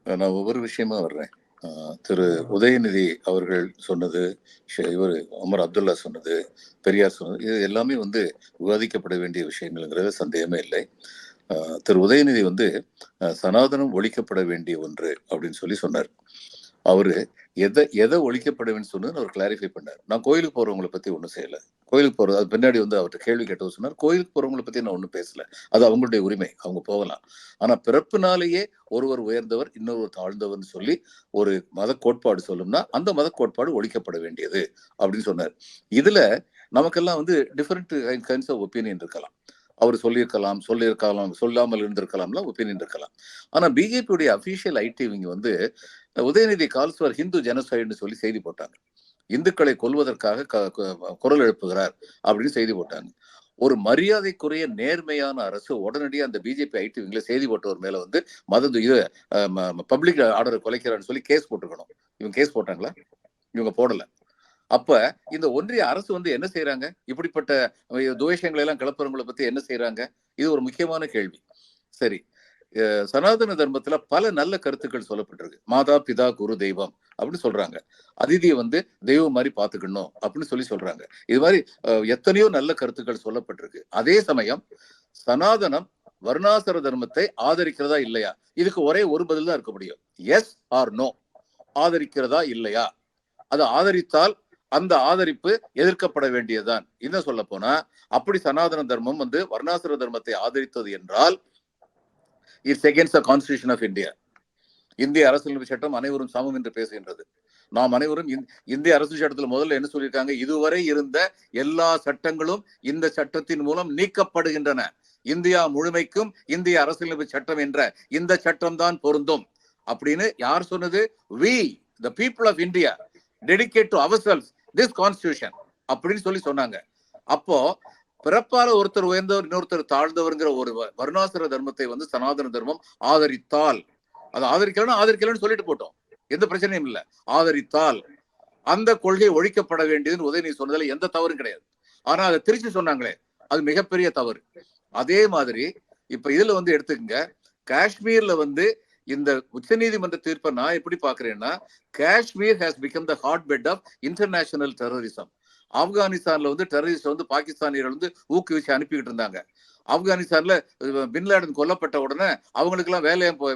நான் ஒவ்வொரு விஷயமா வர்றேன். திரு உதயநிதி அவர்கள் சொன்னது, இவர் உமர் அப்துல்லா சொன்னது, பெரியார் சொன்னது, இது எல்லாமே விவாதிக்கப்பட வேண்டிய விஷயங்கள்ங்கிறது சந்தேகமே இல்லை. திரு உதயநிதி சனாதனம் ஒழிக்கப்பட வேண்டிய ஒன்று அப்படின்னு சொல்லி சொன்னார். அவரு எதை ஒழிக்கப்பட வேண்டும் சொன்னு அவர் கிளாரிஃபை பண்ணார். நான் கோயிலுக்கு போறவங்களை பத்தி ஒன்றும் செய்யல. கோயிலுக்கு போறது அது பின்னாடி அவர்கிட்ட கேள்வி கேட்டவர் சொன்னார், கோயிலுக்கு போறவங்களை பத்தி நான் ஒன்றும் பேசல, அது அவங்களுடைய உரிமை, அவங்க போகலாம். ஆனா பிறப்பினாலேயே ஒருவர் உயர்ந்தவர் இன்னொரு தாழ்ந்தவர்னு சொல்லி ஒரு மத கோட்பாடு சொல்லும்னா அந்த மத கோட்பாடு ஒழிக்கப்பட வேண்டியது அப்படின்னு சொன்னார். இதுல நமக்கெல்லாம் டிஃபரெண்ட் கைண்ட்ஸ் ஆஃப் ஒப்பீனியன் இருக்கலாம். அவர் சொல்லியிருக்கலாம், சொல்லாமல் இருந்திருக்கலாம்லாம் ஒப்பீனியன் இருக்கலாம். ஆனா பிஜேபியுடைய official ID Udhayanidhi calls for Hindu ஜெனசைடுன்னு சொல்லி செய்தி போட்டாங்க. இந்துக்களை கொல்வதற்காக குரல் எழுப்புகிறார் அப்படின்னு செய்தி போட்டாங்க. ஒரு மரியாதைக்குரிய நேர்மையான அரசு உடனடியாக அந்த பிஜேபி ஐடி விங்ல செய்தி போட்டவர் மேல இது பப்ளிக் ஆர்டரை குலைக்கிறான்னு சொல்லி கேஸ் போட்டுக்கணும். இவங்க கேஸ் போட்டாங்களா? இவங்க போடல. அப்ப இந்த ஒன்றிய அரசு என்ன செய்யறாங்க? இப்படிப்பட்ட துவேஷங்களை எல்லாம் கிளப்புறவங்களை பத்தி என்ன செய்யறாங்க? இது ஒரு முக்கியமான கேள்வி. சரி, சனாதன தர்மத்துல பல நல்ல கருத்துக்கள் சொல்லப்பட்டிருக்கு. மாதா பிதா குரு தெய்வம் அப்படின்னு சொல்றாங்க. அதிதியை தெய்வம் மாதிரி பாத்துக்கணும் அப்படின்னு சொல்றாங்க. இது மாதிரி எத்தனையோ நல்ல கருத்துக்கள் சொல்லப்பட்டிருக்கு. அதே சமயம் சனாதனம் வர்ணாசிர தர்மத்தை ஆதரிக்கிறதா இல்லையா? இதுக்கு ஒரே ஒரு பதில் தான் இருக்க முடியும், எஸ் ஆர் நோ. ஆதரிக்கிறதா இல்லையா? அதை ஆதரித்தால் அந்த ஆதரிப்பு எதிர்க்கப்பட வேண்டியதுதான். என்ன சொல்ல போனா, அப்படி சனாதன தர்மம் வர்ணாசிர தர்மத்தை ஆதரித்தது என்றால் it's against the constitution of India. இந்திய அரசியலமைப்பு சட்டம் அனைவரும் சமம் என்று பேசுகின்றது. நாம் அனைவரும் இந்திய அரசு சட்டத்தில் முதல்ல என்ன சொல்லியிருக்காங்க? இதுவரை இருந்த எல்லா சட்டங்களும் இந்த சட்டத்தின் மூலம் நீக்கப்படுகின்றன. இந்தியா முழுமைக்கும் இந்திய அரசியலமைப்பு சட்டம் என்ற இந்த சட்டம் தான் பொருந்தும் அப்படின்னு யார் சொன்னது? we the people of India dedicate to ourselves this constitution அப்படின்னு சொன்னாங்க. அப்போ பிறப்பால ஒருத்தர் உயர்ந்தவர் இன்னொருத்தர் தாழ்ந்தவர்ங்கிற ஒரு வர்ணாசிர தர்மத்தை சனாதன தர்மம் ஆதரித்தால், அதை ஆதரிக்கலன்னு சொல்லிட்டு போட்டோம், எந்த பிரச்சனையும் இல்லை. ஆதரித்தால் அந்த கொள்கை ஒழிக்கப்பட வேண்டியதுன்னு உதயநிதி சொன்னதுல எந்த தவறும் கிடையாது. ஆனா அதை திருச்சி சொன்னாங்களே, அது மிகப்பெரிய தவறு. அதே மாதிரி இப்ப இதுல எடுத்துக்கங்க, காஷ்மீர்ல இந்த உச்ச நீதிமன்ற தீர்ப்பை நான் எப்படி பாக்குறேன்னா, Kashmir has become the hot bed of international terrorism. ஆப்கானிஸ்தான்ல டெரரிஸ்ட் பாகிஸ்தானியர்கள் ஊக்குவிச்சு அனுப்பிக்கிட்டு இருந்தாங்க. ஆப்கானிஸ்தான்ல பின்லேடன் கொல்லப்பட்ட உடனே அவங்களுக்கு எல்லாம்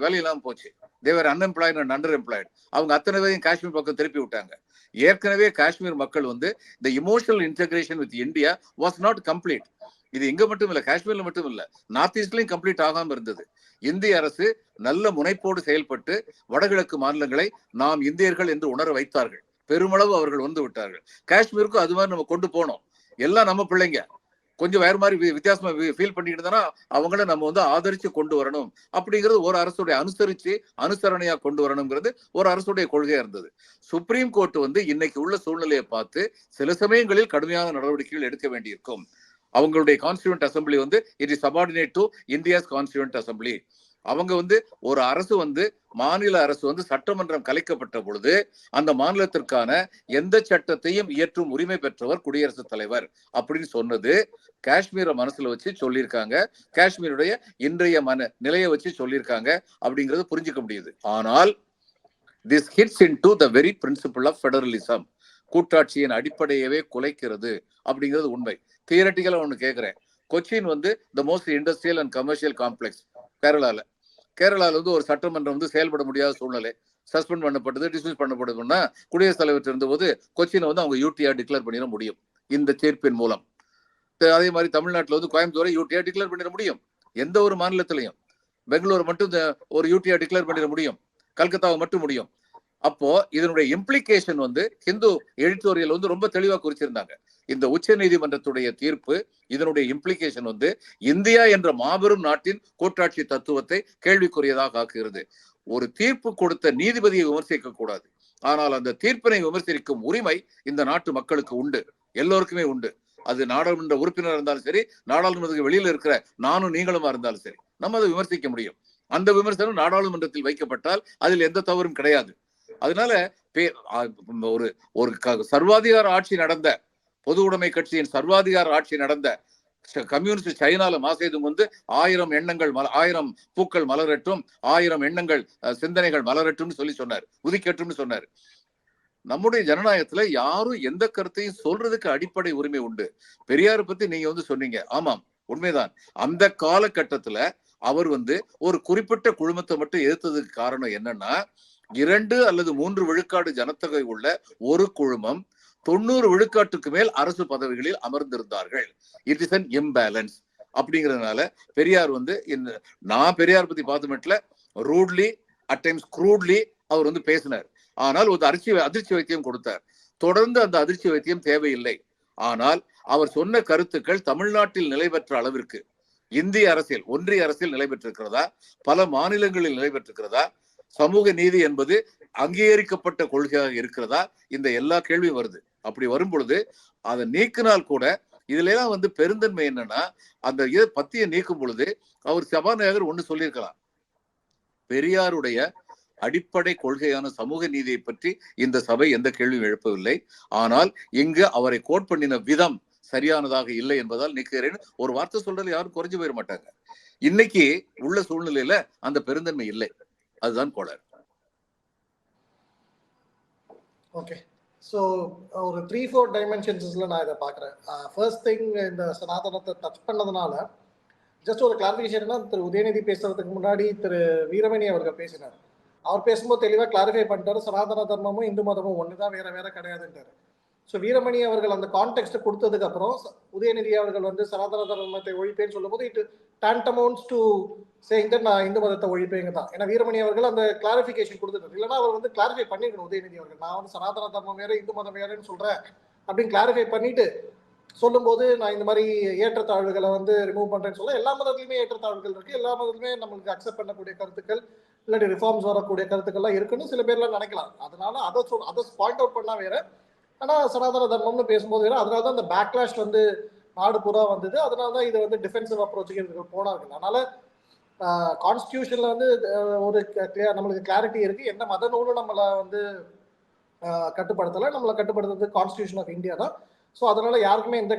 வேலையெல்லாம் போச்சு. They were unemployed and underemployed. அவங்க அத்தனை பேரையும் காஷ்மீர் பக்கம் திருப்பி விட்டாங்க. ஏற்கனவே காஷ்மீர் மக்கள் இந்த emotional integration with India was not complete. இது இங்க மட்டும் இல்ல, காஷ்மீர்ல மட்டும் இல்ல, நார்த் ஈஸ்ட்லயும் கம்ப்ளீட் ஆகாம இருந்தது. இந்திய அரசு நல்ல முனைப்போடு செயல்பட்டு வடகிழக்கு மாநிலங்களை நாம் இந்தியர்கள் என்று உணர வைத்தார்கள். பெருமளவு அவர்கள் விட்டார்கள். காஷ்மீருக்கும் அது மாதிரி நம்ம கொண்டு போனோம். எல்லாம் நம்ம பிள்ளைங்க, கொஞ்சம் வேற மாதிரி வித்தியாசமா ஃபீல் பண்ணிட்டு இருந்தா அவங்கள நம்ம ஆதரிச்சு கொண்டு வரணும் அப்படிங்கிறது ஒரு அரசுடைய அனுசரணையா கொண்டு வரணுங்கிறது ஒரு அரசுடைய கொள்கையா இருந்தது. சுப்ரீம் கோர்ட் இன்னைக்கு உள்ள சூழ்நிலையை பார்த்து சில சமயங்களில் கடுமையான நடவடிக்கைகள் எடுக்க வேண்டியிருக்கும். அவங்களுடைய constituent assembly it is subordinate to India's constituent assembly. அவங்க ஒரு அரசு மாநில அரசு சட்டமன்றம் கலைக்கப்பட்ட பொழுது அந்த மாநிலத்திற்கான எந்த சட்டத்தையும் இயற்றும் உரிமை பெற்றவர் குடியரசுத் தலைவர் அப்படின்னு சொன்னது காஷ்மீரை மனசுல வச்சு சொல்லியிருக்காங்க. காஷ்மீருடைய இன்றைய நிலையை வச்சு சொல்லியிருக்காங்க அப்படிங்கிறது புரிஞ்சுக்க முடியுது. ஆனால் this hits into the very principle of federalism. கூட்டாட்சியின் அடிப்படையவே குலைக்கிறது அப்படிங்கிறது உண்மை. தியரட்டிக்கலா ஒண்ணு கேட்கிறேன். Cochin the most industrial and commercial complex கேரளால ஒரு சட்டமன்றம் செயல்பட முடியாத சூழ்நிலை, சஸ்பெண்ட் பண்ணப்பட்டது, டிஸ்மிஸ் பண்ணப்படுதுன்னா குடியரசுத் தலைவர் இருந்தபோது கொச்சினை அவங்க யூடிஆர் டிக்ளேர் பண்ணிட முடியும் இந்த தீர்ப்பின் மூலம். அதே மாதிரி தமிழ்நாட்டில் கோயம்புத்தூரை யூடிஆர் டிக்ளேர் பண்ணிட முடியும். எந்த ஒரு மாநிலத்திலையும் பெங்களூர் மட்டும் ஒரு யூடிஆர் டிக்ளேர் பண்ணிட முடியும், கல்கத்தாவை மட்டும் முடியும். அப்போ இதனுடைய இம்ப்ளிகேஷன் ஹிந்து எடிட்டோரியல் ரொம்ப தெளிவா குறிச்சிருந்தாங்க. இந்த உச்ச நீதிமன்றத்துடைய தீர்ப்பு இதனுடைய இம்ப்ளிகேஷன் இந்தியா என்ற மாபெரும் நாட்டின் கூட்டாட்சி தத்துவத்தை கேள்விக்குரியதாக ஆக்குகிறது. ஒரு தீர்ப்பு கொடுத்த நீதிபதியை விமர்சிக்க கூடாது, ஆனால் அந்த தீர்ப்பினை விமர்சிக்கும் உரிமை இந்த நாட்டு மக்களுக்கு உண்டு, எல்லோருக்குமே உண்டு. அது நாடாளுமன்ற உறுப்பினர் இருந்தாலும் சரி, நாடாளுமன்றத்துக்கு வெளியில இருக்கிற நானும் நீங்களுமா இருந்தாலும் சரி, நம்ம அதை விமர்சிக்க முடியும். அந்த விமர்சனம் நாடாளுமன்றத்தில் வைக்கப்பட்டால் அதில் எந்த தவறும் கிடையாது. அதனால ஒரு சர்வாதிகார ஆட்சி நடந்த, பொது உடைமை கட்சியின் சர்வாதிகார ஆட்சி நடந்த கம்யூனிஸ்ட் சைனால மாசேதுங் வந்து 1000 எண்ணங்கள் 1000 பூக்கள் மலரட்டும், 1000 எண்ணங்கள் சிந்தனைகள் மலரட்டும் சொல்லி சொன்னார், உதிக்கட்டும்னு சொன்னார். நம்முடைய ஜனநாயகத்துல யாரும் எந்த கருத்தையும் சொல்றதுக்கு அடிப்படை உரிமை உண்டு. பெரியாரை பத்தி நீங்க வந்து சொன்னீங்க, ஆமாம் உண்மைதான். அந்த காலகட்டத்துல அவர் வந்து ஒரு குறிப்பிட்ட குழுமத்தை மட்டும் எதிர்த்ததுக்கு காரணம் என்னன்னா, 2 அல்லது 3 விழுக்காடு ஜனத்தொகை உள்ள ஒரு குழுமம் 90 விழுக்காட்டுக்கு மேல் அரசு பதவிகளில் அமர்ந்திருந்தார்கள். இட் இஸ் அன் இம்பேலன்ஸ் அப்படிங்கிறதுனால பெரியார் வந்து நான் பெரியார் பத்தி பார்த்து மட்டும் ரூட்லி அட் டைம்ஸ் க்ரூட்லி அவர் வந்து பேசினார். ஆனால் ஒரு அதிர்ச்சி வைத்தியம் கொடுத்தார். தொடர்ந்து அந்த அதிர்ச்சி வைத்தியம் தேவையில்லை. ஆனால் அவர் சொன்ன கருத்துக்கள் தமிழ்நாட்டில் நிலை பெற்ற அளவிற்கு இந்திய அரசியல், ஒன்றிய அரசியல் நிலை பெற்றிருக்கிறதா, பல மாநிலங்களில் நிலை பெற்றிருக்கிறதா, சமூக நீதி என்பது அங்கீகரிக்கப்பட்ட கொள்கையாக இருக்கிறதா, இந்த எல்லா கேள்வியும் வருது. அப்படி வரும் பொழுது அதை நீக்கினால் கூட இதுல எல்லாம் வந்து பெருந்தன்மை என்னன்னா, அந்த இதை பத்திய நீக்கும் பொழுது அவர் சபாநாயகர் ஒண்ணு சொல்லியிருக்கலாம், பெரியாருடைய அடிப்படை கொள்கையான சமூக நீதியை பற்றி இந்த சபை எந்த கேள்வியும் எழுப்பவில்லை, ஆனால் இங்கு அவரை கோட் பண்ணின விதம் சரியானதாக இல்லை என்பதால் நீக்குகிறேன் ஒரு வார்த்தை சொல்றதுல யாரும் குறைஞ்சு போயிட மாட்டாங்க. இன்னைக்கு உள்ள சூழ்நிலையில அந்த பெருந்தன்மை இல்லை, அதுதான் கோளாறு. ஓகே, ஸோ ஒரு 3-4 டைமென்ஷன்ஸ்ல நான் இதை பார்க்குறேன். ஃபர்ஸ்ட் திங், இந்த சனாதனத்தை டச் பண்ணதுனால ஜஸ்ட் ஒரு கிளாரிஃபிகேஷன்னா, திரு உதயநிதி பேசுறதுக்கு முன்னாடி திரு வீரமணி அவர்கள் பேசினார். அவர் பேசும்போது தெளிவாக கிளாரிஃபை பண்ணிட்டாரு, சனாதன தர்மமும் இந்து மதமும் ஒண்ணுதான், வேற வேற கிடையாதுன்றாரு. ஸோ வீரமணி அவர்கள் அந்த கான்டெக்ட் கொடுத்ததுக்கு அப்புறம் உதயநிதி அவர்கள் வந்து சனாதன தர்மத்தை ஒழிப்பேன்னு சொல்லும் போது இட் டான்டமவுண்ட்ஸ் டு சேயிங் தட் நான் இந்து மதத்தை ஒழிப்பேங்க தான். ஏன்னா வீரமணி அவர்கள் அந்த கிளாரிஃபிகேஷன் கொடுத்துட்டாரு. இல்லைன்னா அவர் வந்து கிளாரிஃபை பண்ணிருக்கணும் உதயநிதி அவர்கள், நான் வந்து சனாதன தர்மம் வேற இந்து மதம் வேறன்னு சொல்றேன் அப்படின்னு கிளாரிஃபை பண்ணிட்டு சொல்லும்போது, நான் இந்த மாதிரி ஏற்றத்தாழ்வுகளை வந்து ரிமூவ் பண்றேன்னு சொல்ல, எல்லா மதத்துலையுமே ஏற்றத்தாழ்வுகள் இருக்கு, எல்லா மதத்துலையுமே நம்மளுக்கு அக்செப்ட் பண்ணக்கூடிய கருத்துக்கள் இல்லாட்டி ரிஃபார்ம்ஸ் வரக்கூடிய கருத்துக்கள்லாம் இருக்குன்னு சில பேர்லாம் நினைக்கலாம். அதனால அதை பாயிண்ட் அவுட் பண்ணா வேற, ஆனால் சனாதன தர்மம்னு பேசும்போது வேற. அதனால தான் அந்த பேக்லாஷ் வந்து நாடு பூரா வந்தது. அதனால தான் இதை வந்து டிஃபென்சிவ் அப்ரோச்சுக்கு போனார்கள். அதனால கான்ஸ்டியூஷன்ல வந்து ஒரு நம்மளுக்கு கிளாரிட்டி இருக்கு, எந்த மத நூலும் நம்மளை வந்து கட்டுப்படுத்தலை, நம்மளை கட்டுப்படுத்துறது கான்ஸ்டியூஷன் ஆஃப் இந்தியா தான். ஸோ அதனால யாருக்குமே எந்த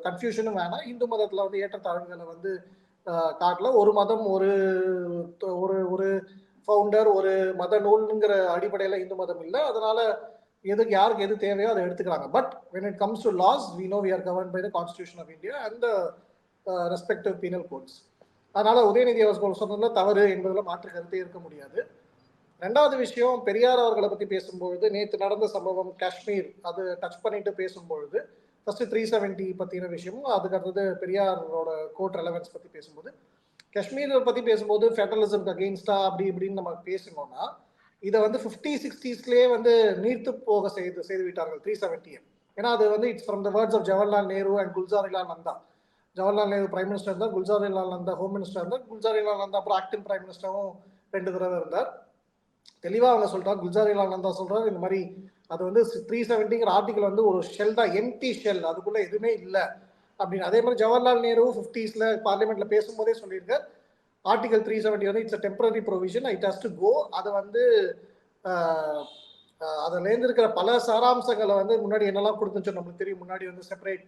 கன்ஃபியூஷனும் வேணாம். இந்து மதத்தில் வந்து ஏற்றத்தாழ்வுகளை வந்து காட்டல. ஒரு மதம், ஒரு ஒரு ஃபவுண்டர், ஒரு மத நூல்ங்கிற அடிப்படையில் இந்து மதம் இல்லை. அதனால எதுக்கு யாருக்கு எது தேவையோ அதை எடுத்துக்கிறாங்க. But when it comes to laws, we know we are governed by the Constitution of India and the respective penal codes. அதனால உதயநிதி அவர்கள் சொன்னதுல தவறு என்பதில் மாற்று கருத்தே இருக்க முடியாது. ரெண்டாவது விஷயம், பெரியார் அவர்களை பற்றி பேசும்பொழுது, நேற்று நடந்த சம்பவம் காஷ்மீர் அது டச் பண்ணிட்டு பேசும்பொழுது, ஃபர்ஸ்ட் 370 பற்றின விஷயமும், அதுக்கு அடுத்தது பெரியாரோட கோர்ட் ரெலவன்ஸ் பற்றி பேசும்போது, காஷ்மீர் பற்றி பேசும்போது ஃபெடரலிசம்க்கு அகெயின்ஸ்டா அப்படி இப்படின்னு நம்ம பேசணும்னா, இதை வந்து 50-60ஸ்லேயே வந்து நீர்த்து போக செய்து விட்டார்கள் 370. ஏன்னா அது வந்து it's from the words of Jawaharlal Nehru and Gulzarilal Nanda. Jawaharlal Nehru prime minister இருந்தார், குல்சாரிலால் நந்தா ஹோம் மினிஸ்டர் இருந்தார். குல்சாரிலால் நந்தா அப்புறம் ஆக்டிங் பிரைம் மினிஸ்டரும் 2 தடவை இருந்தார். தெளிவாக அவங்க சொல்றாங்க, குல்சாரிலால் நந்தா சொல்றாரு, இந்த மாதிரி அது வந்து 370ங்கிற ஆர்டிகல் வந்து ஒரு ஷெல் தான், எம்டி ஷெல், அதுக்குள்ள எதுவுமே இல்லை அப்படின்னு. அதே மாதிரி ஜவஹர்லால் நேரு 50ஸ்ல பார்லிமெண்ட்ல பேசும்போதே சொல்லியிருக்கார், ஆர்டிகல் 370 வந்து it's temporary provision, it has to go. அதை வந்து அதுலேருந்து இருக்கிற பல சாராம்சங்களை வந்து முன்னாடி என்னெல்லாம் கொடுத்துச்சோ நம்மளுக்கு தெரியும். முன்னாடி வந்து separate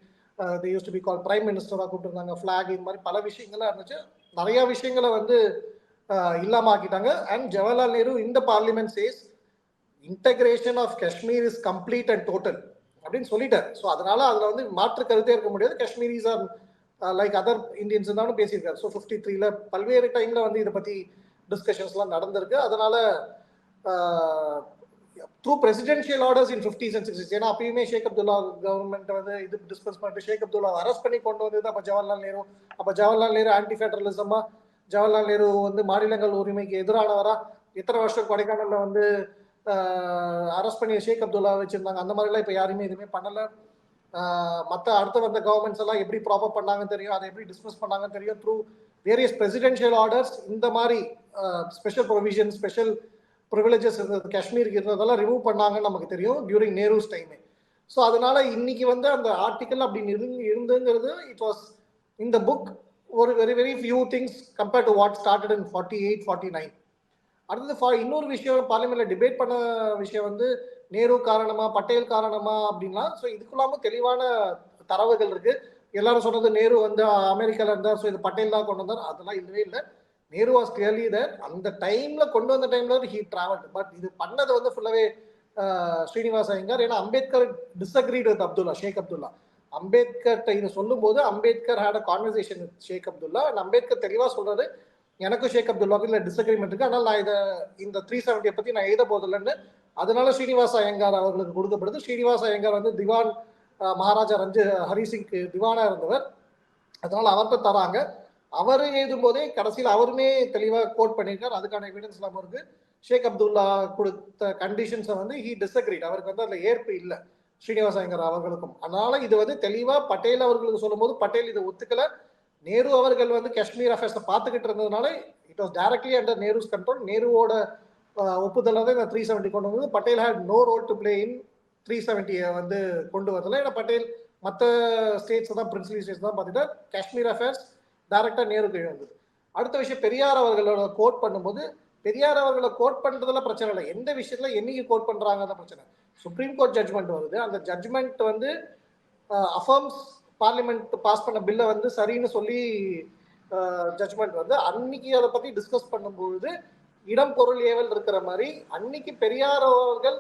they use to be call prime மினிஸ்டராக கூப்பிட்டுருந்தாங்க, ஃபிளாக், இந்த மாதிரி பல விஷயங்கள்லாம் இருந்துச்சு. நிறைய விஷயங்களை வந்து இல்லாம ஆக்கிட்டாங்க. அண்ட் ஜவஹர்லால் நேரு இந்த parliament says integration of Kashmir is complete and total அப்படின்னு சொல்லிட்டார். ஸோ அதனால அதில் வந்து மாற்று கருத்தே இருக்க முடியாது. Kashmiris are like other Indians தான் பேசியிருக்காரு. ஸோ 53ல பல்வேறு டைம்ல வந்து இதை பத்தி டிஸ்கஷன்ஸ்லாம் நடந்திருக்கு. அதனால through presidential orders in 50s and 60s, ஏன்னா அப்பயுமே ஷேக் அப்துல்லா கவர்மெண்ட் வந்து இது டிஸ்கஸ் பண்ணிட்டு ஷேக் அப்துல்லா அரெஸ்ட் பண்ணி கொண்டு வந்தது அப்போ ஜவஹர்லால் நேரு. அப்போ ஜவஹர்லால் நேரு ஆன்டி ஃபெடரலிசமா, ஜவஹர்லால் நேரு வந்து மாநிலங்கள் உரிமைக்கு எதிரானவரா, எத்தனை வருஷம் கொடைக்கானல்ல வந்து அரெஸ்ட் பண்ணி ஷேக் அப்துல்லா வச்சிருந்தாங்க. அந்த மாதிரிலாம் இப்போ யாருமே எதுவுமே பண்ணலை. மற்ற அடுத்த வந்த கவர்மெண்ட்ஸ் எல்லாம் எப்படி ப்ராப்பர் பண்ணாங்கன்னு தெரியும், அதை எப்படி டிஸ்மிஸ் பண்ணாங்கன்னு தெரியும். த்ரூ வேரியஸ் பிரசிடென்ஷியல் ஆர்டர்ஸ் இந்த மாதிரி ஸ்பெஷல் ப்ரொவிஷன், ஸ்பெஷல் ப்ரிவிலேஜஸ் இருந்தது காஷ்மீருக்கு இருந்ததெல்லாம் ரிமூவ் பண்ணாங்கன்னு நமக்கு தெரியும் டியூரிங் நேருஸ் டைமே. ஸோ அதனால இன்னைக்கு வந்து அந்த ஆர்டிக்கல் அப்படின்னு இருந்துங்கிறது இட் வாஸ் இந்த புக் ஒரு very very few things compared to what started in 48, 49. அடுத்தது இன்னொரு விஷயம் பார்லிமெண்ட்ல டிபேட் பண்ண விஷயம் வந்து நேரு காரணமா, பட்டேல் காரணமா அப்படின்னா, ஸோ இதுக்குள்ளாம தெளிவான தரவுகள் இருக்கு. எல்லாரும் சொன்னது நேரு வந்து அமெரிக்கால இருந்தார், ஸோ இது பட்டேல் தான் கொண்டு வந்தார், அதெல்லாம் இல்லவே இல்லை. நேரு வாஸ் கிளியர்லி தேர். அந்த டைம்ல கொண்டு வந்த டைம்ல ஹி டிராவல்ட். பட் இது பண்ணது வந்து ஃபுல்லாவே ஸ்ரீனிவாச ஐயங்கார். ஏன்னா அம்பேத்கர் டிஸ்அக்ரீட் வித் அப்துல்லா, ஷேக் அப்துல்லா. அம்பேத்கர் இதை சொல்லும் போது Ambedkar had a conversation with Sheikh Abdullah. Ambedkar தெளிவா சொல்றாரு, எனக்கும் ஷேக் அப்துல்லாவுக்கு இல்லை டிஸ்அக்ரிமெண்ட் இருக்கு, ஆனால் நான் இந்த 370 பத்தி நான் எழுத போதில்லைன்னு. அதனால ஸ்ரீனிவாச ஐயங்கார் அவர்களுக்கு கொடுக்கப்படுது. ஸ்ரீனிவாச ஐயங்கார் வந்து திவான் மகாராஜா ஹரிசிங்க்கு திவானா இருந்தவர், அதனால அவர்கிட்ட தராங்க. அவர் எழுதும் போதே கடைசியில் அவருமே தெளிவாக கோட் பண்ணியிருக்கார், அதுக்கான எவிடன்ஸ் எல்லாம் இருக்கு. ஷேக் அப்துல்லா கொடுத்த கண்டிஷன்ஸை வந்து ஹி டிஸ்அக்ரீட், அவருக்கு வந்து அதில் ஏற்பு இல்லை ஸ்ரீனிவாச ஐயங்கார் அவர்களுக்கும். அதனால இது வந்து தெளிவா பட்டேல் அவர்களுக்கு சொல்லும் போது பட்டேல் இதை ஒத்துக்கல. நேரு அவர்கள் வந்து காஷ்மீர் அஃபேர்ஸை பார்த்துக்கிட்டு இருந்ததுனால it was directly under Nehru's control. நேருவோட ஒப்புதலாக தான் இந்த 370 கொண்டு வந்தது. Patel had no role to play in 370 வந்து கொண்டு வரல. ஏன்னா பட்டேல் மற்ற ஸ்டேட்ஸ் தான், பிரின்சிபல் ஸ்டேட்ஸ் தான் பார்த்துட்டா காஷ்மீர் அஃபேர்ஸ் டைரக்டா நேருக்கு வந்தது. அடுத்த விஷயம், பெரியார் அவர்களோட கோட் பண்ணும்போது பெரியார் அவர்களை கோட் பண்றதுல பிரச்சனை இல்லை, எந்த விஷயத்துல என்னைக்கு கோட் பண்றாங்க பிரச்சனை. சுப்ரீம் கோர்ட் ஜட்மெண்ட் வருது, அந்த ஜட்மெண்ட் வந்து அஃபர்ம்ஸ் பார்லிமெண்ட் பாஸ் பண்ண பில்லை வந்து சரின்னு சொல்லி ஜட்மெண்ட் வந்து அன்னைக்கு அதை பத்தி டிஸ்கஸ் பண்ணும்போது இடம் பொருள் ஏவல் இருக்கிற மாதிரி அன்னைக்கு பெரியார் அவர்கள்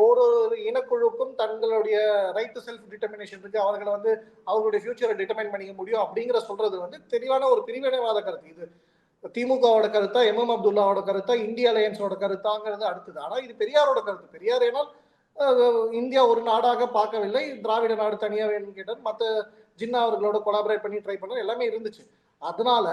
ஒரு இனக்குழுக்கும் தங்களுடைய ரைட் டு செல்ஃப் டிட்டர்மினேஷன் இருக்கு, அவர்களை வந்து அவர்களுடைய ஃபியூச்சரை டிட்டர்மைன் பண்ணிக்க முடியும் அப்படிங்கிற சொல்றது வந்து தெளிவான ஒரு பிரிவினைவாத கருத்து. இது திமுகவோட கருத்தா, எம்எம் அப்துல்லாவோட கருத்தா, இந்திய அலையன்ஸோட கருத்தாங்கிறது அடுத்தது. ஆனா இது பெரியாரோட கருத்து. பெரியார் ஏனால் இந்தியா ஒரு நாடாக பார்க்கவில்லை, திராவிட நாடு தனியா வேணும்னு கேட்டார், மற்ற ஜின்னா அவர்களோட கொலாபரேட் பண்ணி ட்ரை பண்ண எல்லாமே இருந்துச்சு. அதனால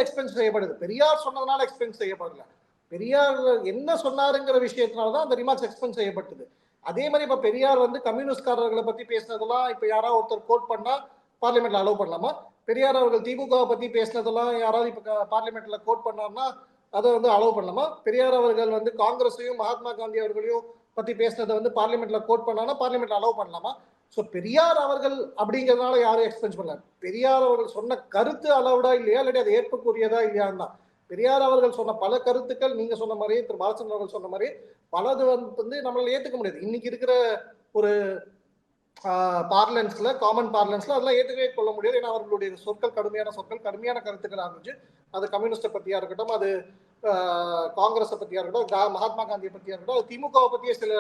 எக்ஸ்பென்ஸ் செய்யப்படுது. பெரியார் சொன்னதுனால எக்ஸ்பென்ஸ் செய்யப்படல, பெரியார் என்ன சொன்னாருங்கிற விஷயத்தினாலதான் அந்த ரிமார்க்ஸ் எக்ஸ்பென்ஸ் செய்யப்பட்டது. அதே மாதிரி இப்ப பெரியார் வந்து கம்யூனிஸ்ட்காரர்களை பத்தி பேசினதெல்லாம் இப்ப யாராவது ஒருத்தர் கோட் பண்ணா பார்லிமெண்ட்ல அலோவ் பண்ணலாமா? பெரியார் அவர்கள் திமுகவை பத்தி பேசினதெல்லாம் யாராவது இப்ப பார்லிமெண்ட்ல கோட் பண்ணார்னா அதை வந்து அலோவ் பண்ணலாமா? பெரியார் அவர்கள் வந்து காங்கிரஸையும் மகாத்மா காந்தி அவர்களையும் பத்தி பேசினதை வந்து பார்லிமெண்ட்ல கோட் பண்ணானா பார்லிமெண்ட்ல அலோவ் பண்ணலாமா? ஸோ பெரியார் அவர்கள் அப்படிங்கிறதுனால யாரும் எக்ஸ்பென்ஸ் பண்ணல. பெரியார் அவர்கள் சொன்ன கருத்து அளவுடா இல்லையா, இல்லாட்டி அது ஏற்புக்குரியதா இல்லையான்னு தான். பெரியார் அவர்கள் சொன்ன பல கருத்துக்கள் நீங்க சொன்ன மாதிரி, திரு பாலச்சந்திரன் அவர்கள் சொன்ன மாதிரி பலது வந்து நம்மளால ஏத்துக்க முடியாது. இன்னைக்கு இருக்கிற ஒரு பார்லன்ஸ்ல, காமன் பார்லன்ஸ்ல அதெல்லாம் ஏற்றுக்கவே கொள்ள முடியாது. ஏன்னா அவர்களுடைய சொற்கள் கடுமையான சொற்கள், கடுமையான கருத்துக்கள் இருந்துச்சு. அது கம்யூனிஸ்ட பத்தியா இருக்கட்டும், அது காங்கிரஸை பத்தியா இருக்கட்டும், மகாத்மா காந்தியை பத்தியா இருக்கட்டும், அது திமுகவை பத்திய சில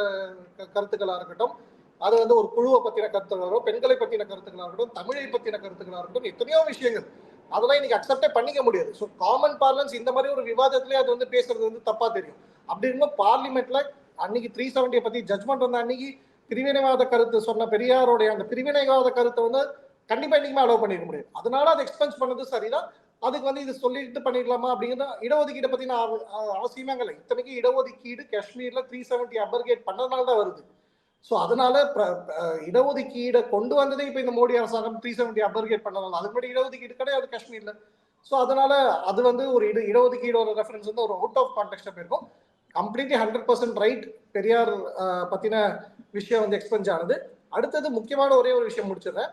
கருத்துக்களா இருக்கட்டும், அது வந்து ஒரு குழுவை பத்தின கருத்துக்களோ, பெண்களை பத்தின கருத்துக்களா இருக்கட்டும், தமிழை பத்தின கருத்துக்களா இருக்கட்டும், எத்தனையோ விஷயங்கள் அதெல்லாம் இன்னைக்கு அக்செப்டே பண்ணிக்க முடியாது. ஸோ காமன் பார்லன்ஸ் இந்த மாதிரி ஒரு விவாதத்திலே அது வந்து பேசுறது வந்து தப்பா தெரியும். அப்படி இருக்கும் பார்லிமெண்ட்ல அன்னைக்கு 370 பத்தி ஜட்மெண்ட் வந்து அன்னைக்கு பிரிவினைவாத கருத்து சொன்ன பெரியாரோடைய அந்த பிரிவினைவாத கருத்தை வந்து கண்டிப்பா இன்னைக்குமே அலோவ் பண்ணிருக்க முடியாது. அதனால அதை எக்ஸ்பென்ஸ் பண்ணது சரிதான். அதுக்கு வந்து இது சொல்லிட்டு பண்ணிடலாமா அப்படிங்கிறது இடஒதுக்கீட்டை பத்தி நான் அவசியமே இல்லை. இத்தனைக்கு இடஒதுக்கீடு காஷ்மீர்ல 370 அபர்கேட் பண்ணதுனால தான் வருது. ஸோ அதனால இடஒதுக்கீடை கொண்டு வந்ததே இப்போ இந்த மோடி அரசாங்கம் 370 அபர்கேட் பண்ணலாம். அதுக்கு முன்னாடி இடஒதுக்கீடு கிடையாது காஷ்மீர்ல. ஸோ அதனால அது வந்து ஒரு இடஒதுக்கீடோட ரெஃபரன்ஸ் வந்து ஒரு அவுட் ஆஃப் கான்டெக்ஸ்டா போயிருக்கும். Completely 100% right. பெரியார் பத்தின விஷயம் வந்து எக்ஸ்பென்ஸ் ஆனது. அடுத்தது முக்கியமான ஒரே ஒரு விஷயம் முடிச்சிடுறேன்.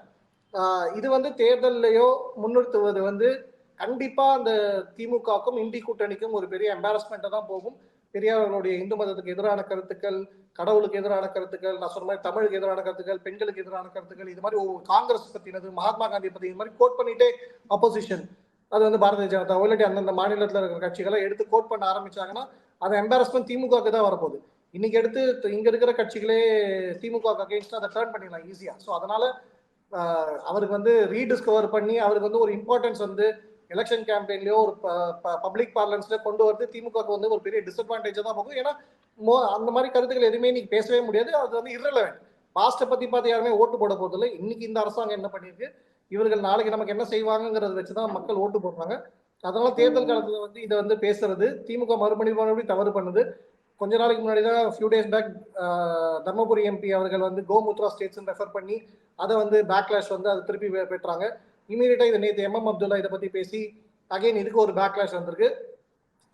இது வந்து தேர்தலையோ முன்னிறுத்துவது வந்து கண்டிப்பா அந்த திமுகவுக்கும் இந்தி கூட்டணிக்கும் ஒரு பெரிய எம்பாரஸ்மெண்ட்டை தான் போகும். பெரியார்களுடைய இந்து மதத்துக்கு எதிரான கருத்துக்கள், கடவுளுக்கு எதிரான கருத்துக்கள், நான் சொன்ன மாதிரி தமிழுக்கு எதிரான கருத்துக்கள், பெண்களுக்கு எதிரான கருத்துக்கள், இது மாதிரி காங்கிரஸ் பத்தினது, மகாத்மா காந்தி பத்தி இது மாதிரி கோட் பண்ணிட்டே அப்போசிஷன் அது வந்து பாரதிய ஜனதா இல்லாட்டி அந்தந்த மாநிலத்தில் இருக்கிற கட்சிகளை எடுத்து கோட் பண்ண ஆரம்பிச்சாங்கன்னா அது எம்பாரஸ்மெண்ட் திமுகவுக்கு தான் வரப்போகுது. இன்னைக்கு எடுத்து இங்க இருக்கிற கட்சிகளே திமுக அகேன்ஸ்டா அதை டர்ன் பண்ணிடலாம் ஈஸியா. ஸோ அதனால அவருக்கு வந்து ரீடிஸ்கவர் பண்ணி அவருக்கு வந்து ஒரு இம்பார்ட்டன்ஸ் வந்து எலெக்ஷன் கேம்பெயின்லயோ ஒரு பப்ளிக் பார்லன்ஸ்ல கொண்டு வரது திமுகவுக்கு வந்து ஒரு பெரிய டிஸ்அட்வான்டேஜ் தான் போகும். ஏன்னா அந்த மாதிரி கருத்துக்கள் எதுவுமே இன்னைக்கு பேசவே முடியாது. அது வந்து irrelevant. பாஸ்ட்டை பத்தி பார்த்து யாருமே ஓட்டு போட போதில்லை. இன்னைக்கு இந்த அரசாங்கம் என்ன பண்ணிருக்கு, இவர்கள் நாளைக்கு நமக்கு என்ன செய்வாங்கிறத வச்சுதான் மக்கள் ஓட்டு போடுறாங்க. அதனால தேர்தல் காலத்துல வந்து இதை வந்து பேசுறது திமுக மறுபடியும் தவறு பண்ணுது. கொஞ்ச நாளைக்கு முன்னாடி தான் few days back Dharmapuri MP அவர்கள் வந்து கோமுத்ரா ஸ்டேட்ஸ் ரெஃபர் பண்ணி அதை வந்து பேக்லாஷ் வந்து அதை திருப்பி பெற்றாங்க. இமீடியட்டா இதை நேற்று எம்எம் அப்துல்லா இதை பத்தி பேசி அகைன் இதுக்கு ஒரு பேக்லாஷ் வந்திருக்கு.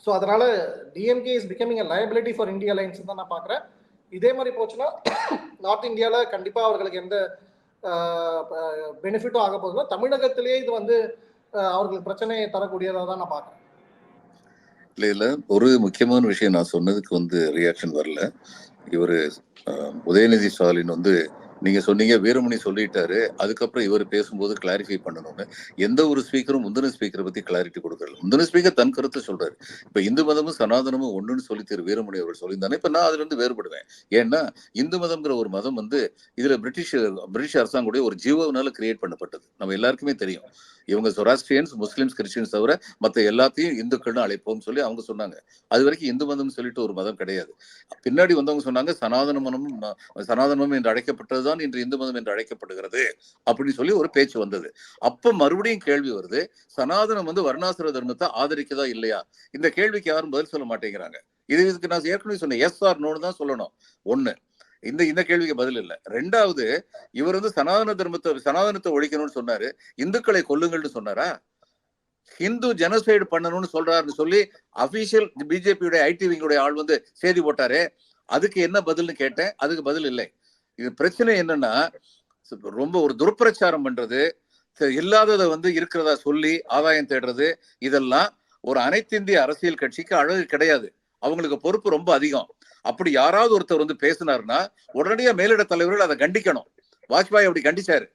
ஸோ அதனால DMK is becoming a liability for India alliance தான் நான் பார்க்குறேன். இதே மாதிரி போச்சுன்னா நார்த் இந்தியாவில் கண்டிப்பா அவர்களுக்கு எந்த பெனிஃபிட்டும் ஆக போகுதுன்னா தமிழகத்திலேயே இது வந்து அவர்களுக்கு பிரச்சனையை தரக்கூடியதாக தான் நான் பார்க்குறேன். இல்ல ஒரு முக்கியமான விஷயம் நான் சொன்னதுக்கு வந்து ரியாக்ஷன் வரல. இவர் உதயநிதி ஸ்டாலின் வந்து நீங்க சொன்னீங்க வீரமணி சொல்லிட்டாரு, அதுக்கப்புறம் இவர் பேசும்போது கிளாரிஃபை பண்ணணும்னு. எந்த ஒரு ஸ்பீக்கரும் முந்தின ஸ்பீக்கரை பத்தி கிளாரிட்டி கொடுக்கல. முந்தின ஸ்பீக்கர் தன் கருத்தை சொல்றாரு. இப்ப இந்து மதமும் சனாதனமும் ஒண்ணுன்னு சொல்லி திரு வீரமணி அவர்கள் சொல்லியிருந்தானே, இப்ப நான் அதுல இருந்து வேறுபடுவேன். ஏன்னா இந்து மதம்ங்கிற ஒரு மதம் வந்து இதுல பிரிட்டிஷ் அரசாங்குடைய ஒரு ஜீவோனால கிரியேட் பண்ணப்பட்டது. நம்ம எல்லாருக்குமே தெரியும். இவங்க சொராஸ்ட்ரியன்ஸ், முஸ்லிம்ஸ், கிறிஸ்டியன்ஸ் தவிர மத்த எல்லாத்தையும் இந்துக்கள்னு அழைப்போம்னு சொல்லி அவங்க சொன்னாங்க. அது வரைக்கும் இந்து மதம் சொல்லிட்டு ஒரு மதம் கிடையாது. பின்னாடி வந்தவங்க சொன்னாங்க சனாதனம் என்று அழைக்கப்பட்டதுதான் இன்று இந்து மதம் என்று அழைக்கப்படுகிறது அப்படின்னு சொல்லி ஒரு பேச்சு வந்தது. அப்ப மறுபடியும் கேள்வி வருது, சனாதனம் வந்து வர்ணாசிர தர்மத்தை ஆதரிக்கதா இல்லையா? இந்த கேள்விக்கு யாரும் பதில் சொல்ல மாட்டேங்கிறாங்க. இதுக்கு நான் ஏற்கனவே சொன்னேன், எஸ் ஆர் நோன்னு தான் சொல்லணும். ஒண்ணு, இந்த கேள்விக்கு பதில் இல்ல. ரெண்டாவது, இவர் வந்து சனாதனத்தை ஒழிக்கணும்னு சொன்னாரு, இந்துக்களை கொல்லுங்கள்னு சொன்னாரா? ஹிந்து ஜெனோசைடு பண்ணணும்னு சொல்றாருன்னு சொல்லி அபிஷியல் பிஜேபியுடைய ஐடி விங்குடைய ஆள் வந்து செய்தி போட்டாரு. அதுக்கு என்ன பதில்னு கேட்டேன், அதுக்கு பதில் இல்லை. இது பிரச்சனை என்னன்னா, ரொம்ப ஒரு துர்பிரச்சாரம் பண்றது, இல்லாததை வந்து இருக்கிறதா சொல்லி ஆதாயம் தேடுறது, இதெல்லாம் ஒரு அனைத்திந்திய அரசியல் கட்சிக்கு அழகு கிடையாது. அவங்களுக்கு பொறுப்பு ரொம்ப அதிகம். அப்படி யாராவது ஒருத்தர் வந்து பேசினாருன்னா உடனடியா மேலிட தலைவர்கள் அதை கண்டிக்கணும். வாஜ்பாய் அப்படி கண்டிச்சாரு.